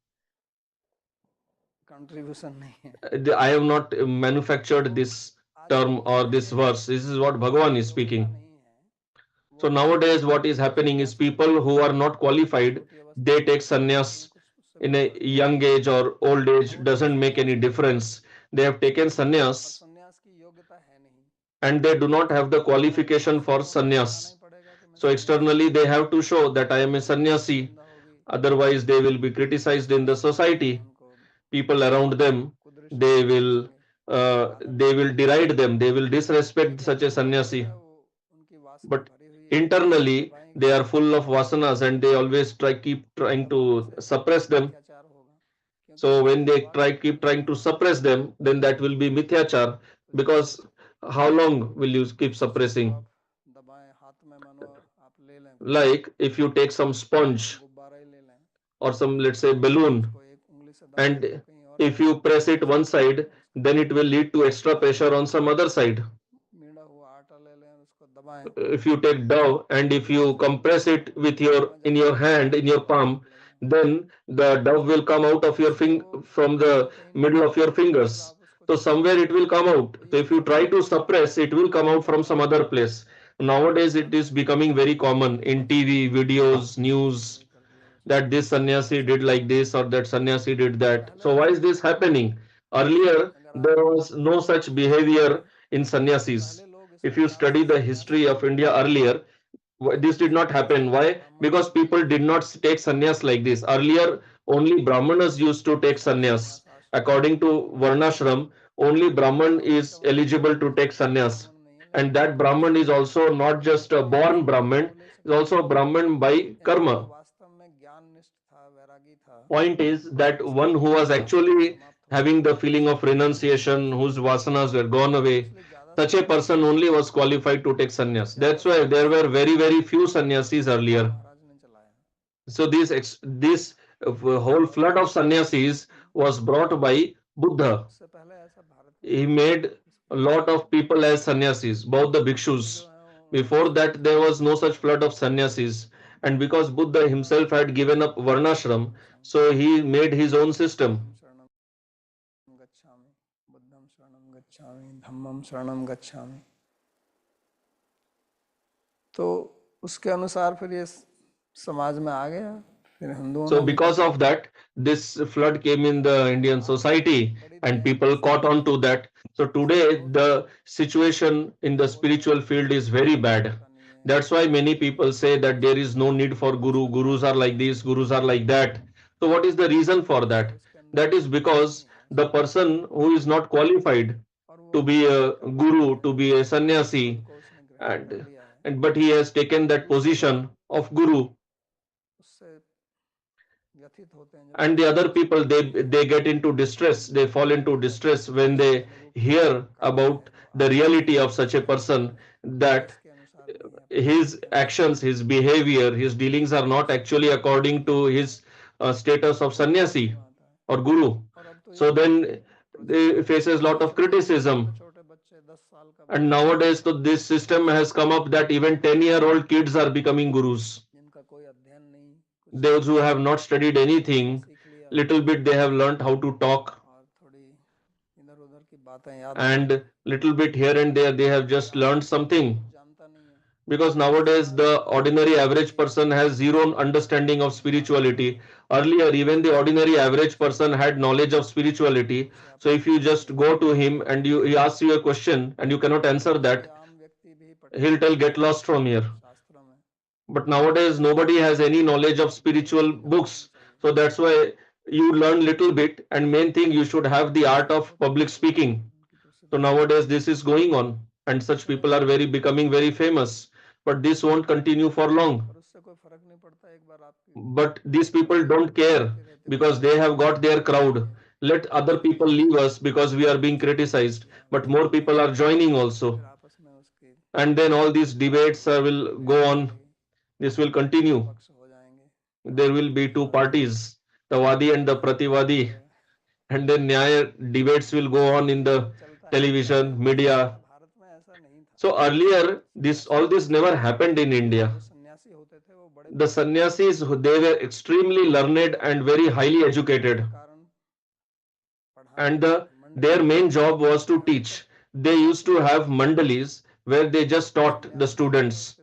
कंट्रीब्यूशन नहीं है। I have not manufactured तो this आजकल term or क्या है this कि verse. This is what जिनकी Bhagavan is योग्यता speaking. नहीं है वो So अपने nowadays, what is happening is सन्यास को people ग्रहण who are करते not हैं, qualified, छोटी अवस्था they में take करते हैं, लेकिन sannyas कुछ उससे in बड़े a वर्ग young age or old age Navodaya doesn't make सन्यास any लेते हैं difference. They have taken और sannyas सन्यास की योग्यता है नहीं, and they do not have the तो उन्हें बाहर qualification से for तो उनको दिखाना ही sannyas. पड़ेगा कि मैं So सन्यासी externally, हूँ, they have to show that I am a नहीं तो sannyasi. निंदा होगी, Otherwise, they will be criticized in the शास्त्र में society. उनको People around them, कुदृष्टि they से will देखेंगे, आदर नहीं करेंगे। deride them. They will disrespect लेकिन such a अंदर जो sannyasi. है वो उनकी वासना But भरी हुई है, वो इसीलिए internally, they दबाएंगे are full of vasanas and they always keep और trying दबाने to से suppress them. मिथ्याचार होगा, क्योंकि So जिसको when they दबा के keep रखोगे trying to suppress them, then that will be mithyachar. तो जैसे Because how long will you keep किसी को suppressing? आप दबाएं, हाथ में मानो आप ले लें कुछ, Like if you take some sponge गुब्बारा ही ले लें or some, let's say, और balloon, उसको एक उंगली से दबाएं तो and कहीं और if जाएगा, you press तो it ऐसे one ही काम side, है इसका। then it will lead to extra pressure on some other side. मीड़ा हुआ आटा ले लें, उसको दबाएं If you take dough and if you तो compress it with हाथ your में in जाएगा your नहीं, hand, in your गुब्बारा palm, निकलेगा नहीं। then the dough will come out of तो your इसलिए वो from उसको the कहीं middle निकाल of your के फिर fingers. आप उसको So छोड़ेंगे, somewhere it will come out. तो So ये if you सब try to suppress, it will come out from some other place. Nowadays, it is becoming very common in TV, videos, news, ये कर दिया, वो छोड़ that दिया, this sannyasi did like this or that sannyasi did तो that. पहले So why ऐसा is नहीं this था। happening? Earlier, अगर आप there was no such behavior in sannyasis. पहले लोग If इसको you ध्यान study से the सन्यास history of लेते थे, India earlier, लेकिन this did जैसे not जैसे happen. Why? ब्राह्मण Because धर्म people में did not take sannyas like this. Earlier, only brahmanas used to take सब sannyas. सन्यास आश्रम में According to Varnashram, only Brahman और is उसका मतलब eligible ये to नहीं take कि सब sannyas. ब्राह्मण नहीं है, And लेकिन that बहुत Brahman से is also not just a कोई born ऐसा Brahman, बदलाव ले is सकता also है, a Brahman by लेकिन जो karma. वास्तव में ज्ञान निष्ठ था, वैरागी था, Point is that उसकी one who was वासनाएं actually समाप्त हो गई having थी, the feeling of renunciation, whose vasanas were gone तो away, इसलिए ज्यादा such a सन्यासी person only was qualified to take sannyas. ज्यादा That's why there सन्यासी were very, very few sannyasis Shivaji earlier. महाराज ने चलाया, So this whole और flood of sannyasis was brought by Buddha. उससे पहले ऐसा भारत में He नहीं था, made a इसके lot of people as sannyasis, both the Buddha जो bhikshus. है वो Before that, there was no such flood of sannyasis. And because Buddha Buddha himself had given up Varnashram, so he made his own बुद्धं system. शरणं गच्छामि, बुद्धं शरणं गच्छामि, धम्मं शरणं गच्छामि, तो उसके अनुसार फिर ये समाज में आ गया, फिर हिंदुओं So ने भी because पकड़ा, of that, this flood came in the Indian आज तो society बड़ी and दयनीय people caught स्थिति on है, to that. So सब today लोग the situation in the बोलते हैं spiritual कि field is गुरु very की bad. आवश्यकता नहीं है, That's why many people say that there is no need for Guru guru. Gurus are like this, gurus are like शब्द that. So what is the reason for सब that? इसके अंदर That is नहीं because है, the person who is not qualified और वो to be a करने लगे guru, to हैं, be a जिस पद sannyasi, को उसने ग्रहण कर and लिया है, but he has taken that दूसरे लोग position of guru, उससे व्यथित होते हैं जब and the देखते हैं other कि इसको people गुरु नहीं they बनाया, get into distress, they fall into distress when इसके they अनुरूप hear कार्य about है जो the आचरण है, reality of such a person, वो that इसके अनुसार नहीं है, his परमार्थ के अनुसार actions, नहीं his है, behavior, his dealings are तो not उसको actually according to his status of विरोध sannyasi में आता है। or guru. और अब तो ये So then प्रचलित they है कि faces lot of आश्रम में भी छोटे criticism. छोटे बच्चे, 10 साल का And बच्चा nowadays, so this system has come up that even 10-year-old kids are becoming gurus. जिनका कोई अध्ययन नहीं, कुछ Those नहीं, who have not studied anything, सीख लिया little bit they have learned how to talk, और थोड़ी इधर उधर की बातें याद आ गई, and little bit here and there they have just ज्यादा learned something. कुछ जानता नहीं है, Because और nowadays समाज the में ordinary average ये person has zero understanding of बात आ गई spirituality. है Earlier, कि even the इसको ordinary average छोड़ person दो, had knowledge of spirituality. इसे आप So if you पढ़ just के go to him and he asks you a question and you cannot answer कोई that, आम व्यक्ति भी he'll पढ़ेगा tell get lost from here. शास्त्रों में But nowadays nobody has any knowledge of spiritual books. So that's why you learn little bit, and main thing you should have the art of public speaking. So nowadays this is going on, and such people are very becoming very famous. But this won't continue for long. But these people don't care because they have got their crowd. Let other people leave us because we are being criticized. But more people are joining also. And then all these debates will go on. This will continue. There will be two parties, the Wadi and the Prativadi, and then Nyaya debates will go on in the television, media. So earlier, this all this never happened in India. The sannyasis, they were extremely learned and very highly educated, and their main job was to teach. They used to have mandalis where they just taught the students.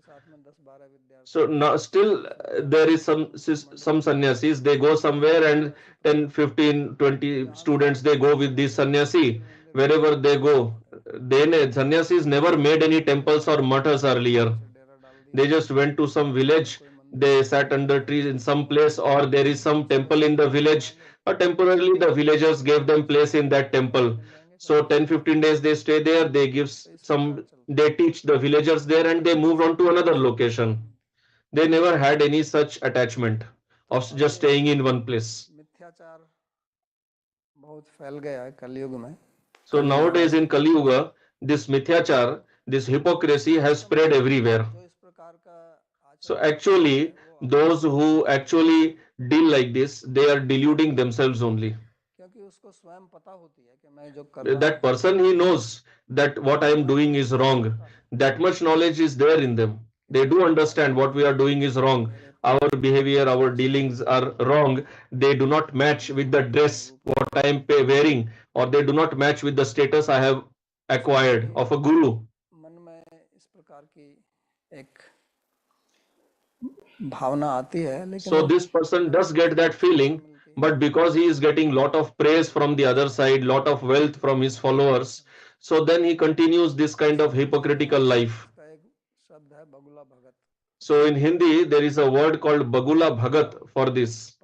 So now still there is some sannyasis, they go somewhere and 10, 15, 20 students they go with this sannyasi wherever they go. Sannyasis never made any temples or mathas earlier. They just went to some village, they sat under trees in some place, or there is some temple in the village, or temporarily the villagers gave them place in that temple. So 10, 15 days they stay there, they give some, they teach the villagers there, and they move on to another location. They never had any such attachment of just staying in one place. So nowadays in Kali Yuga, this mithyachar, this hypocrisy has spread everywhere. So actually, those who actually deal like this, they are deluding themselves only. That person, he knows that what I am doing is wrong. That much knowledge is there in them. They do understand what we are doing is wrong. Our behavior, our dealings are wrong. They do not match with the dress what I am wearing, or they do not match with the status I have acquired of a guru. So this person does get that feeling, but because he is getting lot of praise from the other side, lot of wealth from his followers, so then he continues this kind of hypocritical life. So in Hindi there is a word called Bagula Bhagat for this.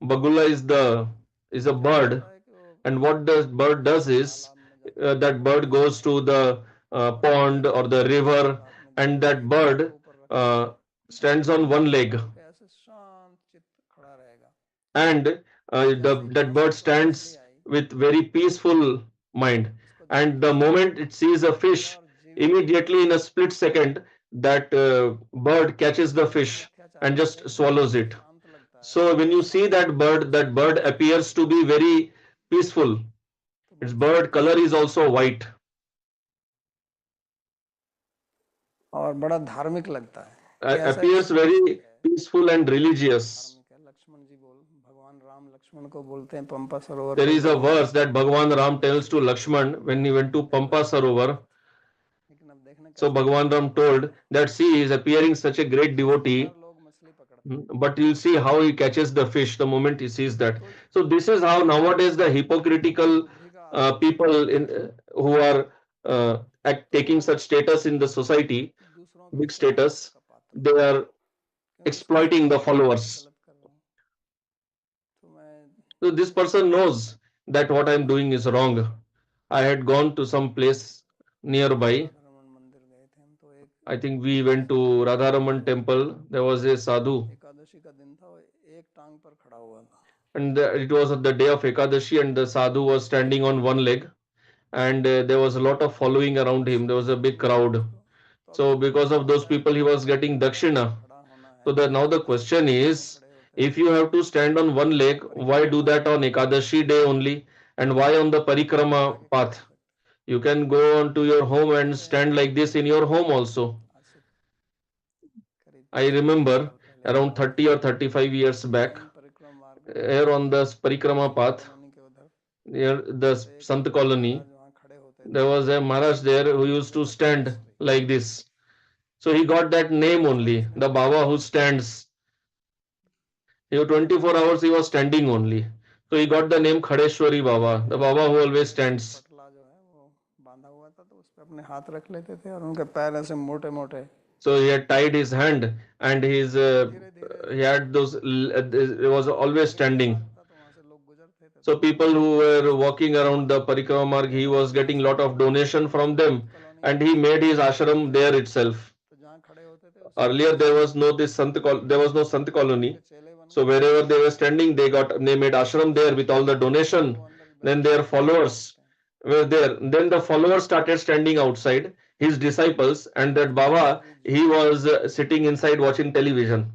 Bagula is a bird, and what the bird does is that bird goes to the pond or the river, and that bird stands on one leg, and that bird stands with very peaceful mind, and the moment it sees a fish, immediately in a split second that bird catches the fish and just swallows it. So when you see that bird appears to be very peaceful. Its bird color is also white. Appears very peaceful and religious. There is a verse that Bhagavan Ram tells to Lakshman when he went to Pampa Sarovar. So Bhagavan Ram told that see, he is appearing such a great devotee, but you'll see how he catches the fish the moment he sees that. So this is how nowadays the hypocritical people who are taking such status in the society, big status, they are exploiting the followers. So this person knows that what I am doing is wrong. I had gone to some place nearby. I think we went to Radharaman temple. There was a sadhu, and it was the day of Ekadashi, and the sadhu was standing on one leg, and there was a lot of following around him. There was a big crowd. So because of those people, he was getting dakshina. So now the question is, if you have to stand on one leg, why do that on Ekadashi day only, and why on the parikrama path? You can go on to your home and stand like this in your home also. I remember around 30 or 35 years back, here on the parikrama path, near the Sant colony, there was a Maharaj there who used to stand like this. So he got that name only, the Baba who stands. 24 hours he was standing only. So he got the name Khadeshwari Baba, the Baba who always stands. So he had tied his hand, and he had those he was always standing. So people who were walking around the Parikrama Marg, he was getting lot of donation from them, and he made his ashram there itself. Earlier there was no there was no Sant colony. So wherever they were standing, they made ashram there with all the donation. Then their followers were there. Then the followers started standing outside, his disciples, and that Baba, he was sitting inside watching television.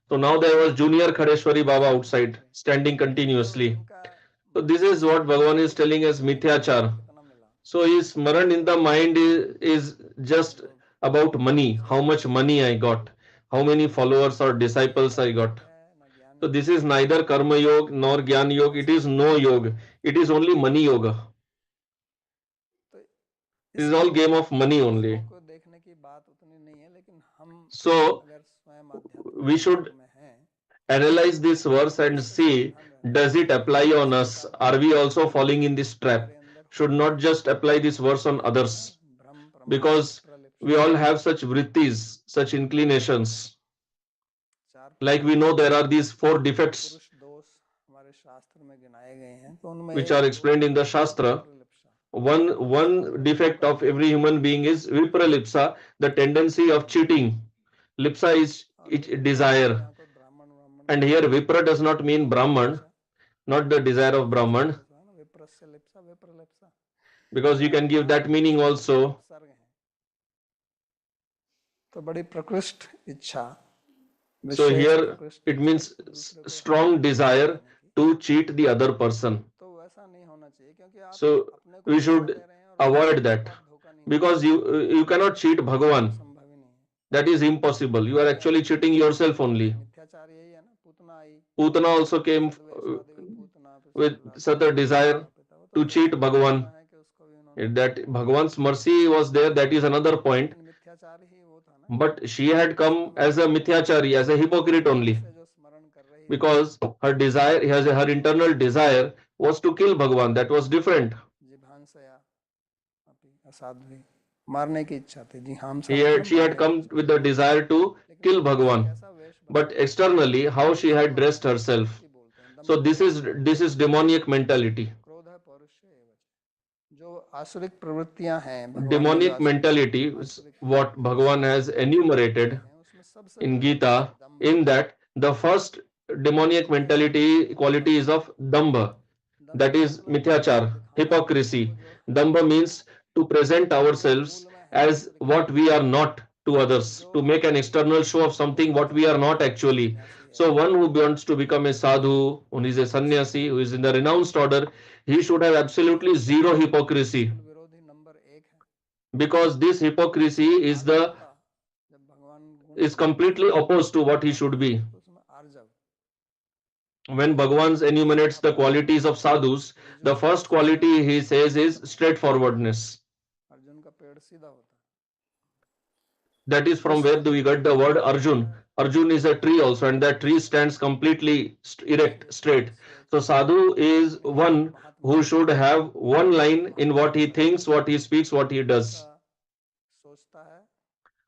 So now there was Junior Khadeshwari Baba outside, standing continuously. So this is what Bhagavan is telling us, mithyachar. So his smaran in the mind is just about money, how much money I got, how many followers or disciples I got. So this is neither karma yoga nor jnana yoga, it is no yoga, it is only money yoga. It is all game of money only. So we should analyze this verse and see, does it apply on us? Are we also falling in this trap? Should not just apply this verse on others, because we all have such vrittis, such inclinations. Like we know there are these 4 defects which are explained in the Shastra. One defect of every human being is vipralipsa, the tendency of cheating. Lipsa is desire. And here Vipra does not mean Brahman, not the desire of Brahman, because you can give that meaning also. So here it means strong desire to cheat the other person. So we should avoid that, because you cannot cheat Bhagavan. That is impossible. You are actually cheating yourself only. Putana also came with such a desire to cheat Bhagavan. That Bhagavan's mercy was there, that is another point. But she had come as a mithyachari, as a hypocrite only, because her desire, her internal desire was to kill Bhagavan. That was different. She had come with the desire to kill Bhagavan, but externally, how she had dressed herself. So this is demoniac mentality. Demonic mentality is what Bhagavan has enumerated in Gita, in that the first demoniac mentality quality is of dambha, that is mithyachar, hypocrisy. Dambha means to present ourselves as what we are not to others, to make an external show of something what we are not actually. So one who wants to become a sadhu, who is a sannyasi, who is in the renounced order, he should have absolutely zero hypocrisy, because this hypocrisy is completely opposed to what he should be. When Bhagavan enumerates the qualities of sadhus, the first quality he says is straightforwardness. That is from where do we get the word Arjun. Arjun is a tree also, and that tree stands completely erect, straight. So sadhu is one who should have one line in what he thinks, what he speaks, what he does.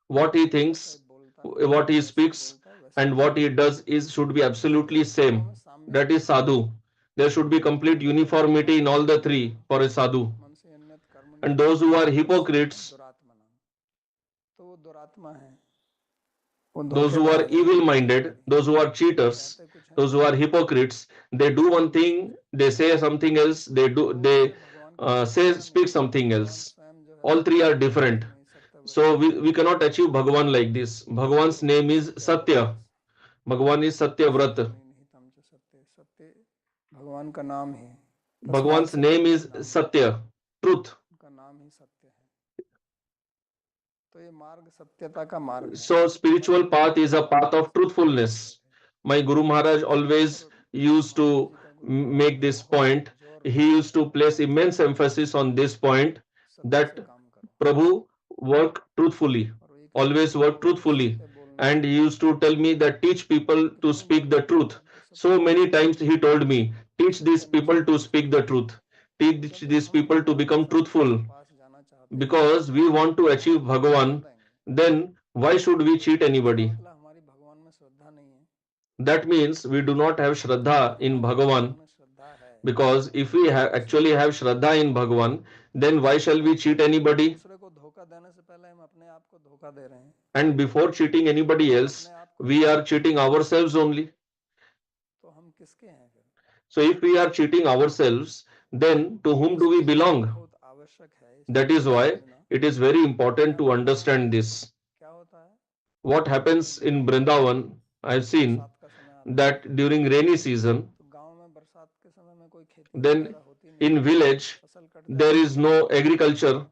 What he thinks, what he speaks, and what he does should be absolutely same. That is sadhu. There should be complete uniformity in all the three for a sadhu. And those who are hypocrites, those who are evil-minded, those who are cheaters, those who are hypocrites, they do one thing, they say something else, speak something else. All three are different. So we cannot achieve Bhagavan like this. Bhagavan's name is Satya. Bhagavan is Satya Vrat. Bhagavan's name is Satya, truth. So spiritual path is a path of truthfulness. My Guru Maharaj always used to make this point. He used to place immense emphasis on this point, that Prabhu work truthfully, always work truthfully. And he used to tell me that teach people to speak the truth. So many times he told me, teach these people to speak the truth. Teach these people to become truthful. Because we want to achieve Bhagavan, then Why should we cheat anybody? मतलब हमारी भगवान में श्रद्धा नहीं है, That means we do not have Shraddha in Bhagavan. में श्रद्धा है, Because if we actually have Shraddha in Bhagavan, then why shall we cheat anybody? दूसरे को धोखा देने से पहले हम अपने आप को धोखा दे रहे हैं, And before cheating anybody else, we are cheating ourselves only. तो हम किसके हैं फिर? So if we are cheating ourselves, then to whom do we belong? बहुत आवश्यक है इस That is why it is very important to understand this. क्या होता है What happens in Vrindavan, I have seen बरसात का समय आता that during rainy season, है, तो गांव में बरसात के समय में कोई खेती then वगैरह होती नहीं, in village, फसल कटते there is no agriculture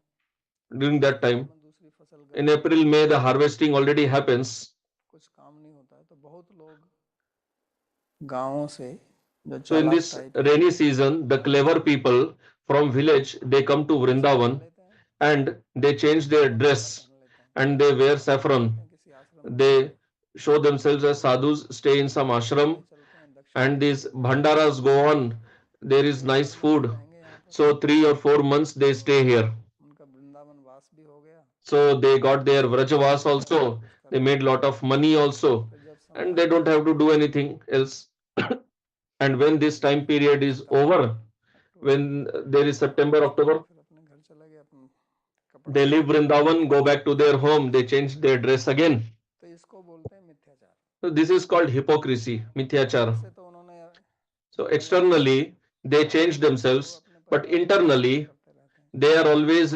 during that time. में दूसरी फसल In April, May, the harvesting already happens. कुछ काम नहीं होता है, तो बहुत लोग गांवों से जो So in चालाक this type rainy season, the clever people from village, they come to Vrindavan लेते हैं, and they change their dress and they wear saffron. किसी आश्रम They show themselves as sadhus, stay in some ashram, चलते हैं, दक्षिण and these bhandaras go on. There is nice food. So 3 or 4 months they stay here. उनका वृंदावन वास भी हो गया, So they got their Vrajavas also. They made lot of money also, फिर जब समय and they don't have to do anything else. And when this time period is over, when there is September, October, फिर अपने घर चले गए, अपन कपड़ा, they leave Vrindavan, go back to their home, they change their dress again. तो इसको बोलते हैं मिथ्याचार। So this is called hypocrisy, mithyachar. ऐसे तो उन्होंने So externally they change themselves, but internally करते रहते हैं, they are always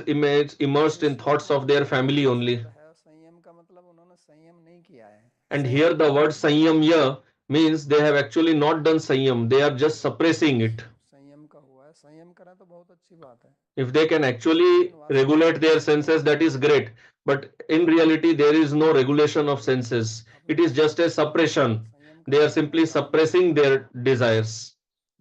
immersed in thoughts of their family only. है संयम का मतलब उन्होंने संयम नहीं किया है, And here the word sanyam here means they have actually not done sanyam, they are just suppressing it. संयम का हुआ है, संयम करें तो बहुत अच्छी बात है, If they can actually regulate their senses, that is great. But in reality, there is no regulation of senses. It is just a suppression. They are simply suppressing their desires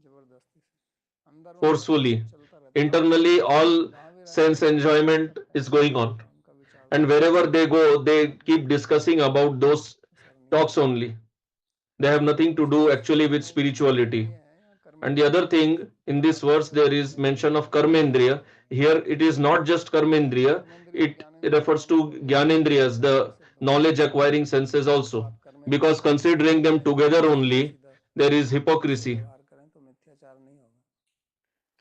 जबरदस्ती से अंदर forcefully. चलता रहता है, Internally, all sense enjoyment is going on. उनका विचार And wherever they go, they keep discussing about those talks only. They have nothing to do actually with spirituality. And the other thing, in this verse, there is mention of karmendriya. Here, it is not just karmendriya, it refers to gyanendriyas, the knowledge acquiring senses also. Because considering them together only, there is hypocrisy. व्यवहार करें तो मिथ्याचार नहीं होगा,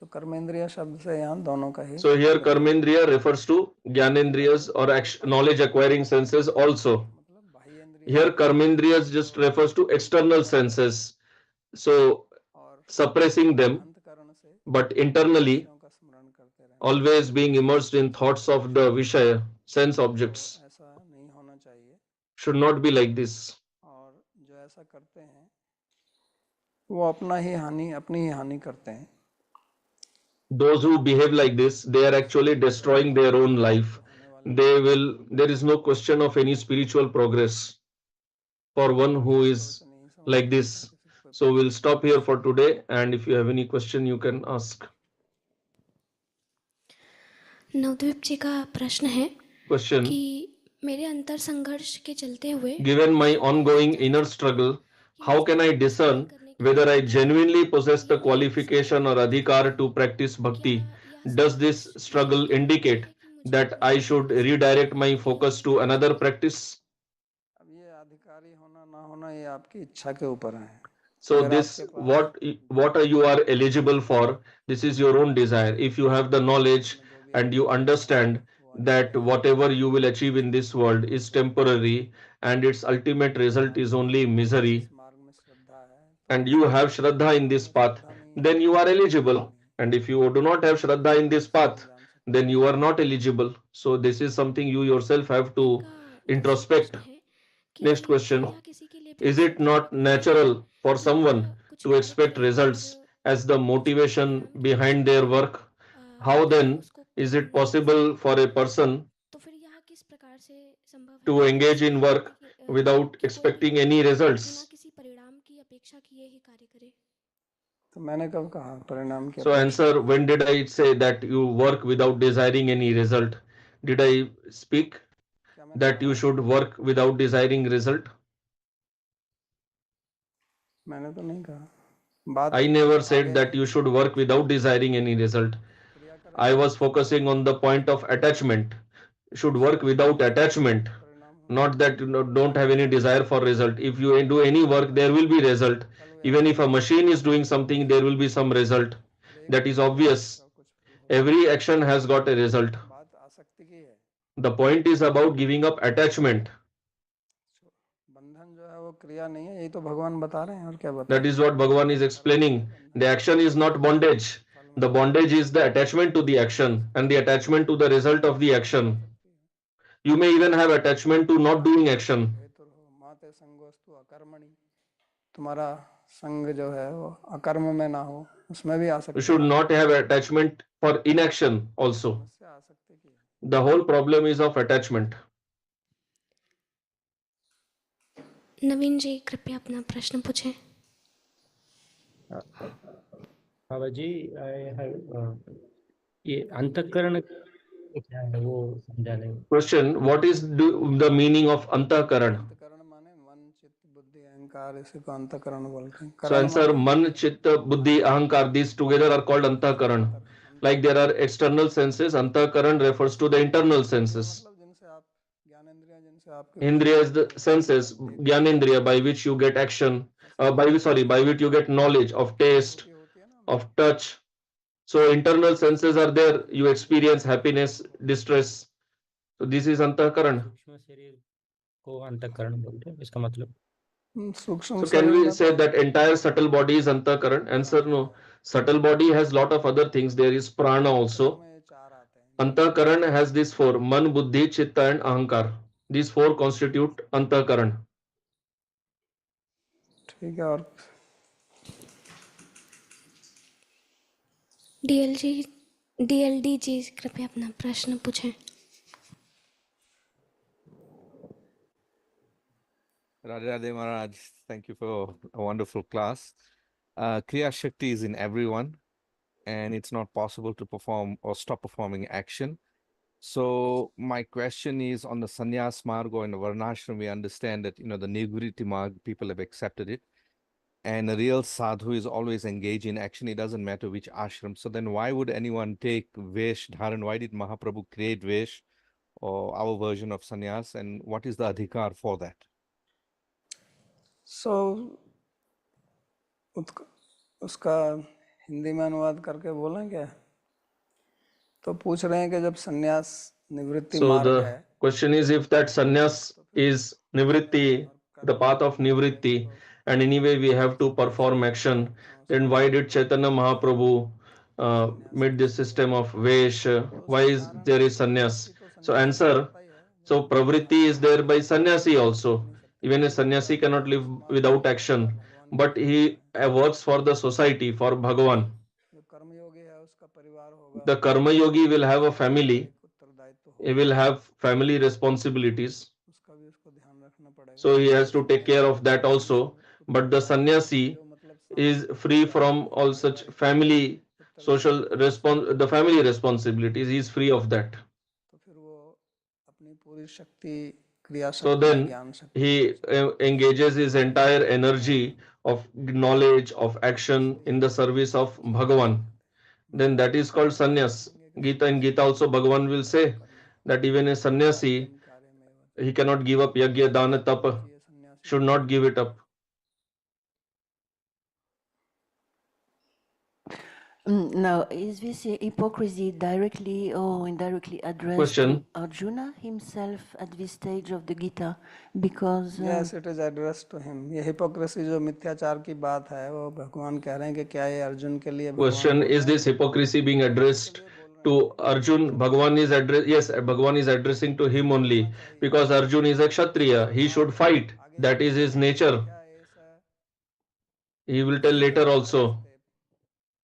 तो कर्मेंद्रिय शब्द से यहाँ दोनों का ही So here, karmendriya refers to gyanendriyas or knowledge acquiring senses also. मतलब बाह्य इंद्रिय Here, karmendriyas just refers to external senses. So, और suppressing them, अंतकरण से but internally, विषयों का स्मरण करते रहना, always being immersed in thoughts of the Vishaya, sense objects. ऐसा नहीं होना चाहिए, Should not be like this. और जो ऐसा करते हैं वो अपनी ही हानि करते हैं, Those who behave like this, they are actually destroying their own life. There is no question of any spiritual progress for one who is like this. So we'll stop here for today, and if you have any question, you can ask. Nabadwip जी का प्रश्न है Question: कि मेरे अंतर संघर्ष के चलते हुए given my ongoing inner struggle, how can I discern whether I genuinely possess the qualification or adhikar to practice bhakti? Does this struggle indicate that I should redirect my focus to another practice? अब ये अधिकारी होना ना होना ये आपकी इच्छा के ऊपर है, So this what you are eligible for, this is your own desire. If you have the knowledge and you understand that whatever you will achieve in this world is temporary and its ultimate result is only misery, इस मार्ग में श्रद्धा है, and you have shraddha in this path, then you are eligible. And if you do not have shraddha in this path, then you are not eligible. So this is something you yourself have to introspect. Next question: is it not natural for someone to expect results as the motivation behind their work? How then is it possible for a person तो फिर यह किस प्रकार से संभव है to engage in work without expecting any results? बिना किसी परिणाम की अपेक्षा किए ही कार्य करे? तो मैंने कब कहा परिणाम के So answer: when did I say that you work without desiring any result? Did I speak that you should work without desiring result? मैंने तो नहीं कहा, बात I never said that you should work without desiring any result. क्रिया कर I was focusing on the point of attachment. Should work without attachment. परिणाम not that you don't have any desire for result. If you do any work, there will be result. Even if a machine is doing something, there will be some result. That is obvious. Every action has got a result. बात आसक्ति की है। The point is about giving up attachment. बंधन जो है वो क्रिया नहीं है, यही तो भगवान बता रहे हैं, और क्या बता That रहे is what Bhagavan is explaining. The action is not bondage. The bondage is the attachment to the action and the attachment to the result of the action. You may even have attachment to not doing action. माते संगोस्तु अकर्मणि, तुम्हारा संग जो है वो अकर्म में ना हो, उसमें भी आ सकता You should not have attachment for inaction also. समस्या आ सकती है। The whole problem is of attachment. नवीन जी कृपया अपना प्रश्न पूछें। बाबाजी, ये अंतःकरण क्या है वो समझा नहीं। Question: what is the meaning of antakaran? अंतकरण माने मन चित्त बुद्धि अहंकार, इसी को अंतकरण बोलते हैं। So answer: man, chitta, buddhi, ahankar. These together are called antakaran. Like there are external senses, antakaran refers to the internal senses. मतलब जिनसे आप ज्ञानेंद्रियां, जिनसे आपके Indriya is the senses, Gyanendriya, by which you get action, by which you get knowledge of taste, होती है ना, of touch. So internal senses are there. You experience happiness, distress. So this is antakaran. सूक्ष्म शरीर को अंतःकरण बोलते हैं, इसका मतलब। सूक्ष्म So can we say that entire subtle body is antakaran? Answer: no. Subtle body has lot of other things. There is prana also. में चार आते हैं। Antakaran has these four: man, buddhi, chitta, and ahankar. These four constitute antakaran. ठीक है, और DLD जी कृपया अपना प्रश्न पूछें। Radhe Radhe Maharaj, thank you for a wonderful class. Kriya Shakti is in everyone, and it's not possible to perform or stop performing action. So my question is on the sannyas marg or in the varnashram, we understand that, the nirguriti marg, people have accepted it. And a real sadhu is always engaged in action. It doesn't matter which ashram. So then why would anyone take Vesh Dharan? Why did Mahaprabhu create Vesh or our version of sannyas? And what is the adhikar for that? सो उसका हिंदी में अनुवाद करके बोलें क्या? तो पूछ रहे हैं कि जब संन्यास निवृत्ति So मार्ग the है, question is, if that sannyas is nivritti, the path of nivritti, and anyway we have to perform action, then why did Chaitanya Mahaprabhu made this system of Vesh? Why is there is sannyas? So answer: so pravritti is there by sannyasi also. Even a sannyasi cannot live without action, but he works for the society, for Bhagavan. जो कर्मयोगी है उसका परिवार होगा, The karma yogi will have a family. उत्तरदायित्व He will have family responsibilities, उसका भी उसको ध्यान रखना पड़ेगा। so he has to take care of that also. But the sannyasi is free from all such family the family responsibilities. He is free of that. तो फिर वो अपनी पूरी शक्ति, क्रिया So शक्ति, then ज्ञान शक्ति, he engages his entire energy of knowledge, of action in the service of Bhagavan. Then that is called sannyas. Gita, in Gita also Bhagavan will say that even a sannyasi, he cannot give up yagya, dana, tapa, should not give it up. Now, is this hypocrisy directly or indirectly addressed Question. to Arjuna himself at this stage of the Gita? Because Yes, it is addressed to him. ये hypocrisy जो मिथ्याचार की बात है, वो भगवान कह रहे हैं कि क्या ये अर्जुन के लिए भगवान Question: बोल is रहे this hypocrisy being addressed to Arjun? Bhagavan is yes, Bhagavan is addressing to him only, because Arjun is a Kshatriya. He should fight. That is his nature. हैं? क्या ऐसा He will tell later also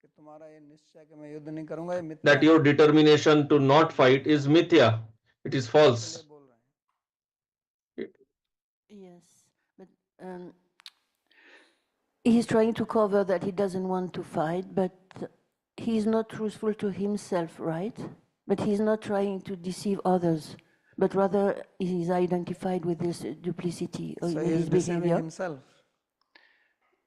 कि तुम्हारा ये निश्चय कि मैं युद्ध नहीं करूंगा, ये मिथ्या that है, your determination to not fight is mithya. It is false. बोल रहे हैं। yes, but he's trying to cover that he doesn't want to fight, but he's not truthful to himself, right? But he's not trying to deceive others, but rather he's identified with this duplicity So in he is his deceiving behavior. himself.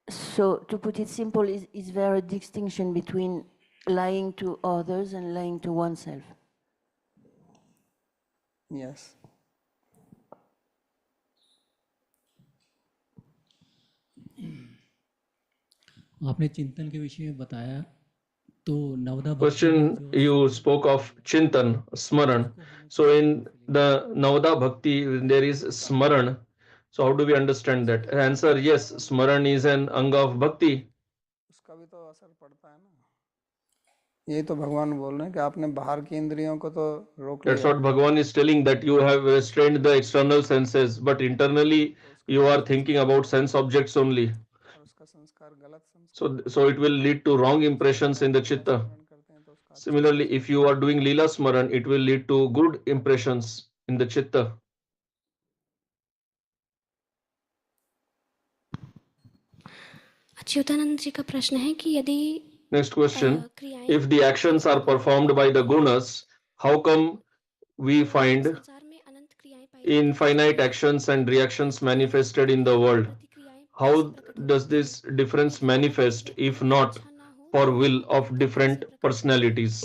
So to put it simple, is there a distinction between lying to others and lying to oneself? Yes. आपने चिंतन के विषय में बताया तो नवदा भक्ति में Question, जो you spoke of Chintan, Smaran. So in the Navada Bhakti, there is Smaran. So how do we understand that? Answer, yes, Smaran is an Anga of Bhakti. उसका भी तो असर पड़ता है ना। यही तो भगवान बोल रहे हैं कि आपने बाहर की इंद्रियों को तो रोक That's लिया, what Bhagavan is telling, that you have restrained the external senses, but internally you are thinking about sense objects only. और उसका संस्कार गलत संस्कार So it will lead to wrong impressions in the chitta. स्मरण करते हैं तो उसका अच्छा Similarly, if you are doing Leela Smaran, it will lead to good impressions in the chitta. Achyutanand जी का प्रश्न है कि यदि Next question, क्रियाएं if the actions are performed by the gunas, how come we find संसार में अनंत क्रियाएं पाई जाती हैं, infinite actions and reactions manifested in the world? प्रतिक्रियाएं How कैसे प्रकट होती does this difference manifest if not for will of different personalities?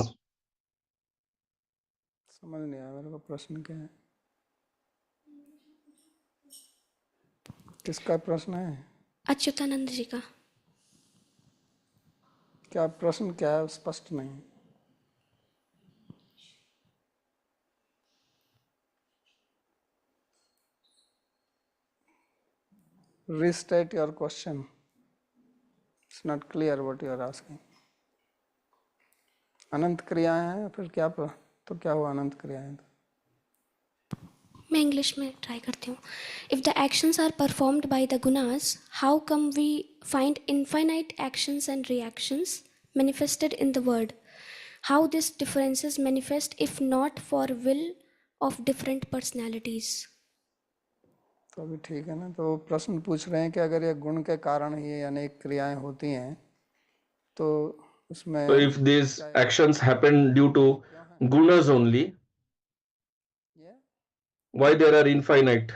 समझ नहीं आया मेरे को प्रश्न क्या है, किसका प्रश्न है, अच्युतानंद जी का। क्या प्रश्न क्या है, स्पष्ट नहीं। Restate your question. It's not clear what you are asking. अनंत क्रियाएं हैं फिर क्या तो क्या हुआ अनंत क्रियाएं तो? मैं इंग्लिश में ट्राई करती हूँ। If the actions are performed by the gunas, how come we find infinite actions and reactions manifested in the world? How this differences manifest if not for will of different personalities? तो अभी ठीक है ना, तो प्रश्न पूछ रहे हैं कि अगर ये गुण के कारण ही ये अनेक क्रियाएं होती हैं तो उसमें So if these actions happen due to gunas only, ये why there are infinite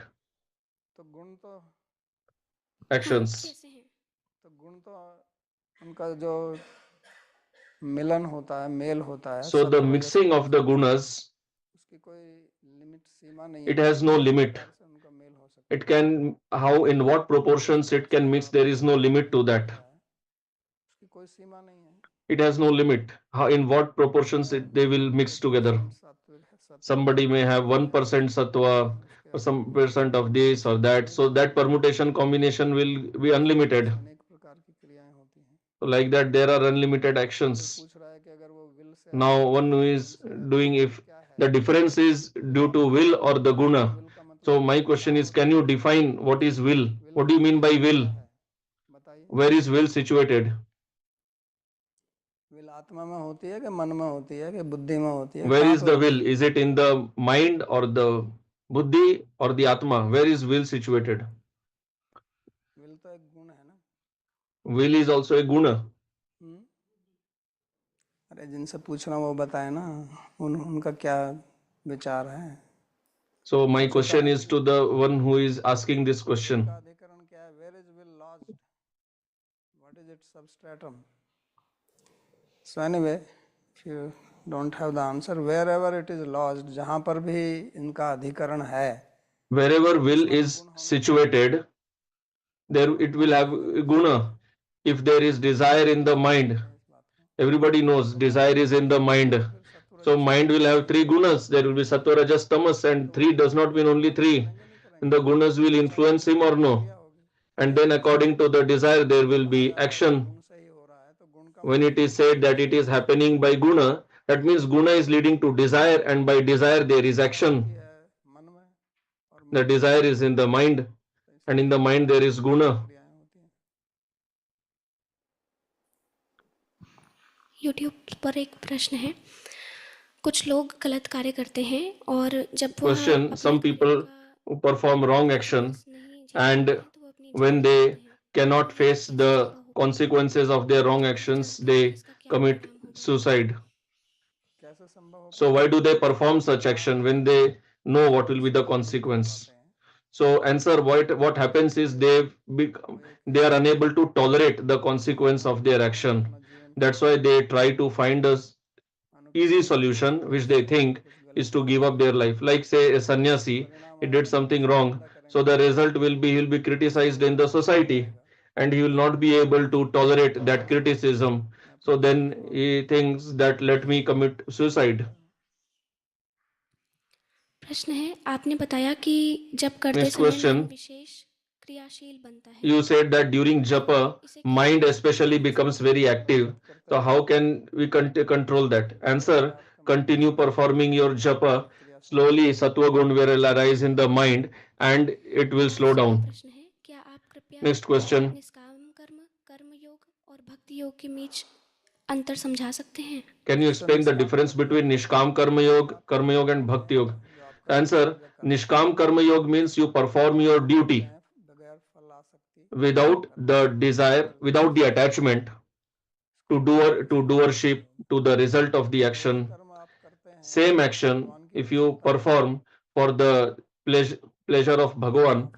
तो गुण तो actions? कैसे हैं? तो गुण तो उनका जो मिलन होता है, मेल होता है, So the mixing of the gunas, उसकी कोई लिमिट सीमा नहीं it है, has no limit. से उनका मेल हो सकता It can, how, in what proportions it can mix, there is no limit to that. है, उसकी कोई सीमा नहीं है। It has no limit. How, in what proportions they will mix together. Somebody may have 1% sattva or some percent of this or that. So that permutation combination will be unlimited. अनेक प्रकार की क्रियाएं होती हैं। So like that, there are unlimited actions. पूछ रहा है कि अगर वो will say Now one who is doing, if the difference is due to will or the guna. So my question is, can you define what is will? What do you mean by will? बताइए, Where is will situated? Will आत्मा में होती है कि मन में होती है कि बुद्धि में होती है? Where कहाँ is पे the होती will? है? Is it in the mind or the buddhi or the atma? Where is will situated? Will तो एक गुण है ना। Will is also a guna. अरे जिनसे पूछ रहा हूँ वो बताए ना, उनका क्या विचार है। So my question is to the one who is asking this question. का अधिकरण क्या है? Where is will lodged? What is its substratum? So anyway, if you don't have the answer, wherever it is lodged, जहाँ पर भी इनका अधिकरण है, Wherever will is situated, there it will have guna. If there is desire in the mind, everybody knows desire is in the mind. So mind will have three gunas. There will be sattva, rajas, tamas, and three does not mean only three. And the gunas will influence him or no. And then according to the desire, there will be action. When it is said that it is happening by guna, that means guna is leading to desire, and by desire there is action. The desire is in the mind, and in the mind there is guna. YouTube पर एक प्रश्न है, कुछ लोग गलत कार्य करते हैं और जब वो Question, some people who perform wrong action, and when they cannot face the consequences of their wrong actions, they commit suicide. So why do they perform such action when they know what will be the consequence? So answer, what happens is they are unable to tolerate the consequence of their action. That's why they try to find a easy solution, which they think is to give up their life. Like say a sannyasi, he did something wrong, so the result will be he'll be criticized in the society, and he will not be able to tolerate that criticism. So then he thinks that let me commit suicide. प्रश्न है, आपने बताया कि जब करते Next समय मन question. विशेष क्रियाशील बनता है. You said that during japa, mind especially becomes very active. So how can we control that? Answer, continue performing your japa. Slowly, sattva gun will arise in the mind and it will slow दूसरा down. प्रश्न है, क्या आप कृपया Next question. निष्काम कर्म, कर्म योग और भक्ति योग के बीच अंतर समझा सकते हैं? Can you explain the difference between Nishkam Karma Yoga and Bhakti Yoga? Answer, Nishkam Karma Yoga means you perform your duty without the desire, without the attachment to doership, to the result of the action. Same action, if you perform for the pleasure of Bhagavan,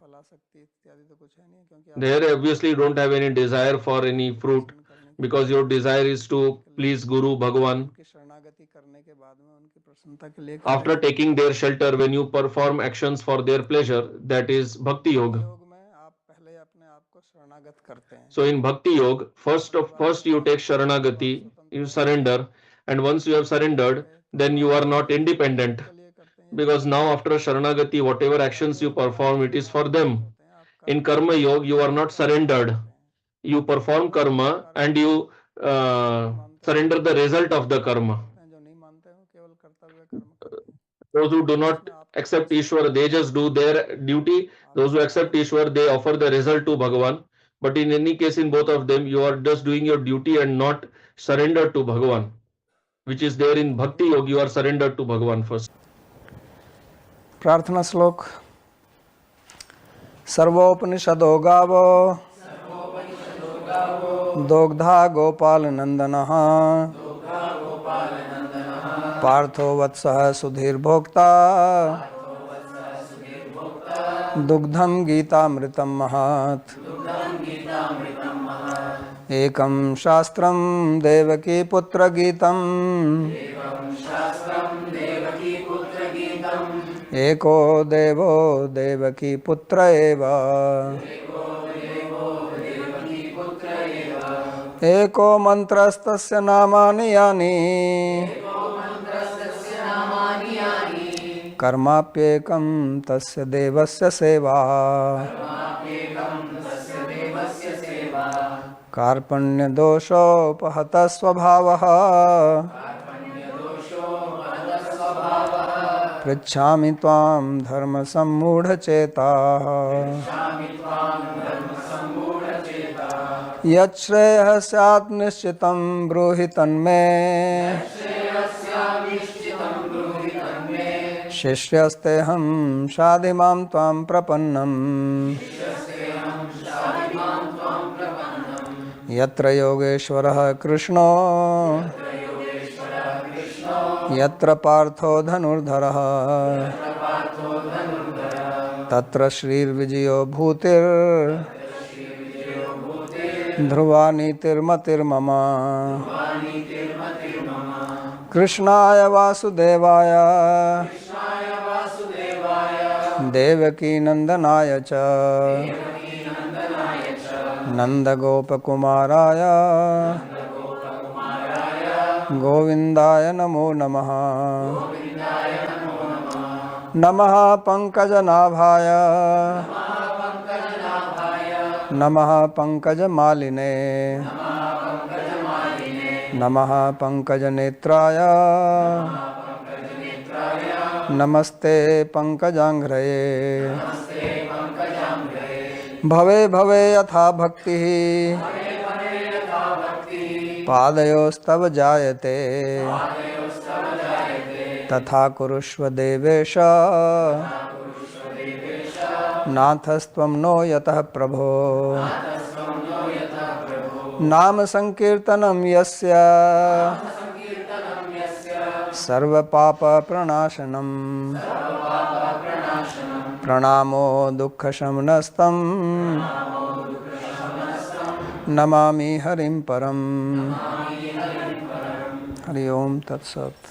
there obviously you don't have any desire for any fruit because your desire is to please Guru Bhagavan. After taking their shelter, when you perform actions for their pleasure, that is Bhakti Yoga. So in Bhakti Yoga, first you take Sharanagati, you surrender, and once you have surrendered, then you are not independent. Because now after Sharanagati, whatever actions you perform, it is for them. In Karma Yoga, you are not surrendered. You perform karma and you surrender the result of the karma. Those who do not accept Ishwar, they just do their duty. Those who accept Ishwar, they offer the result to Bhagavan. But in any case, in both of them, you are just doing your duty and not surrendered to Bhagavan, which is there in Bhakti Yoga. You are surrendered to Bhagavan first. प्रार्थना श्लोक. सर्वोपनिषदो गावो दोग्धा गोपाल नंदनः पार्थो वत्सः सुधीर्भोक्ता दुग्धं गीतामृतं महत्. एकं शास्त्रं देवकी पुत्र गीतम् एको देवो देवकी पुत्र एव. एको मंत्रस्तस्य नामानि यानि कर्माप्येकं तस्य देवस्य सेवा. कार्पण्यदोषोपहतः स्वभावः पृच्छामि त्वां धर्मसम्मूढचेताः. यच्छ्रेयः स्यात् निश्चितं ब्रूहि तन्मे शिष्यस्तेऽहं शाधिमां त्वां प्रपन्नम्. यत्र योगेश्वरः कृष्णो यत्र पार्थो धनुर्धरः तत्र श्रीर्विजयो भूतिर् ध्रुवा नीतिर्मतिर्मम. कृष्णाय वासुदेवाय देवकी नंदनाय च नंदगोपकुमाराय गोविंदाय नमो नमः. नमः पंकजनाभाय नमः पंकजमालिने नमः पंकजनेत्राय नमस्ते पंकजांघ्रये. भवे भवे यथा भक्तिः पादयोस्तव जायते तथा कुरुष्व देवेश नाथस्त्वं नो यतः प्रभो. नाम संकीर्तनं यस्य सर्वपाप प्रणाशनम् प्रणामो दुःखशमनस्तं नमामि हरिं परम्. हरि ओम तत्सत्.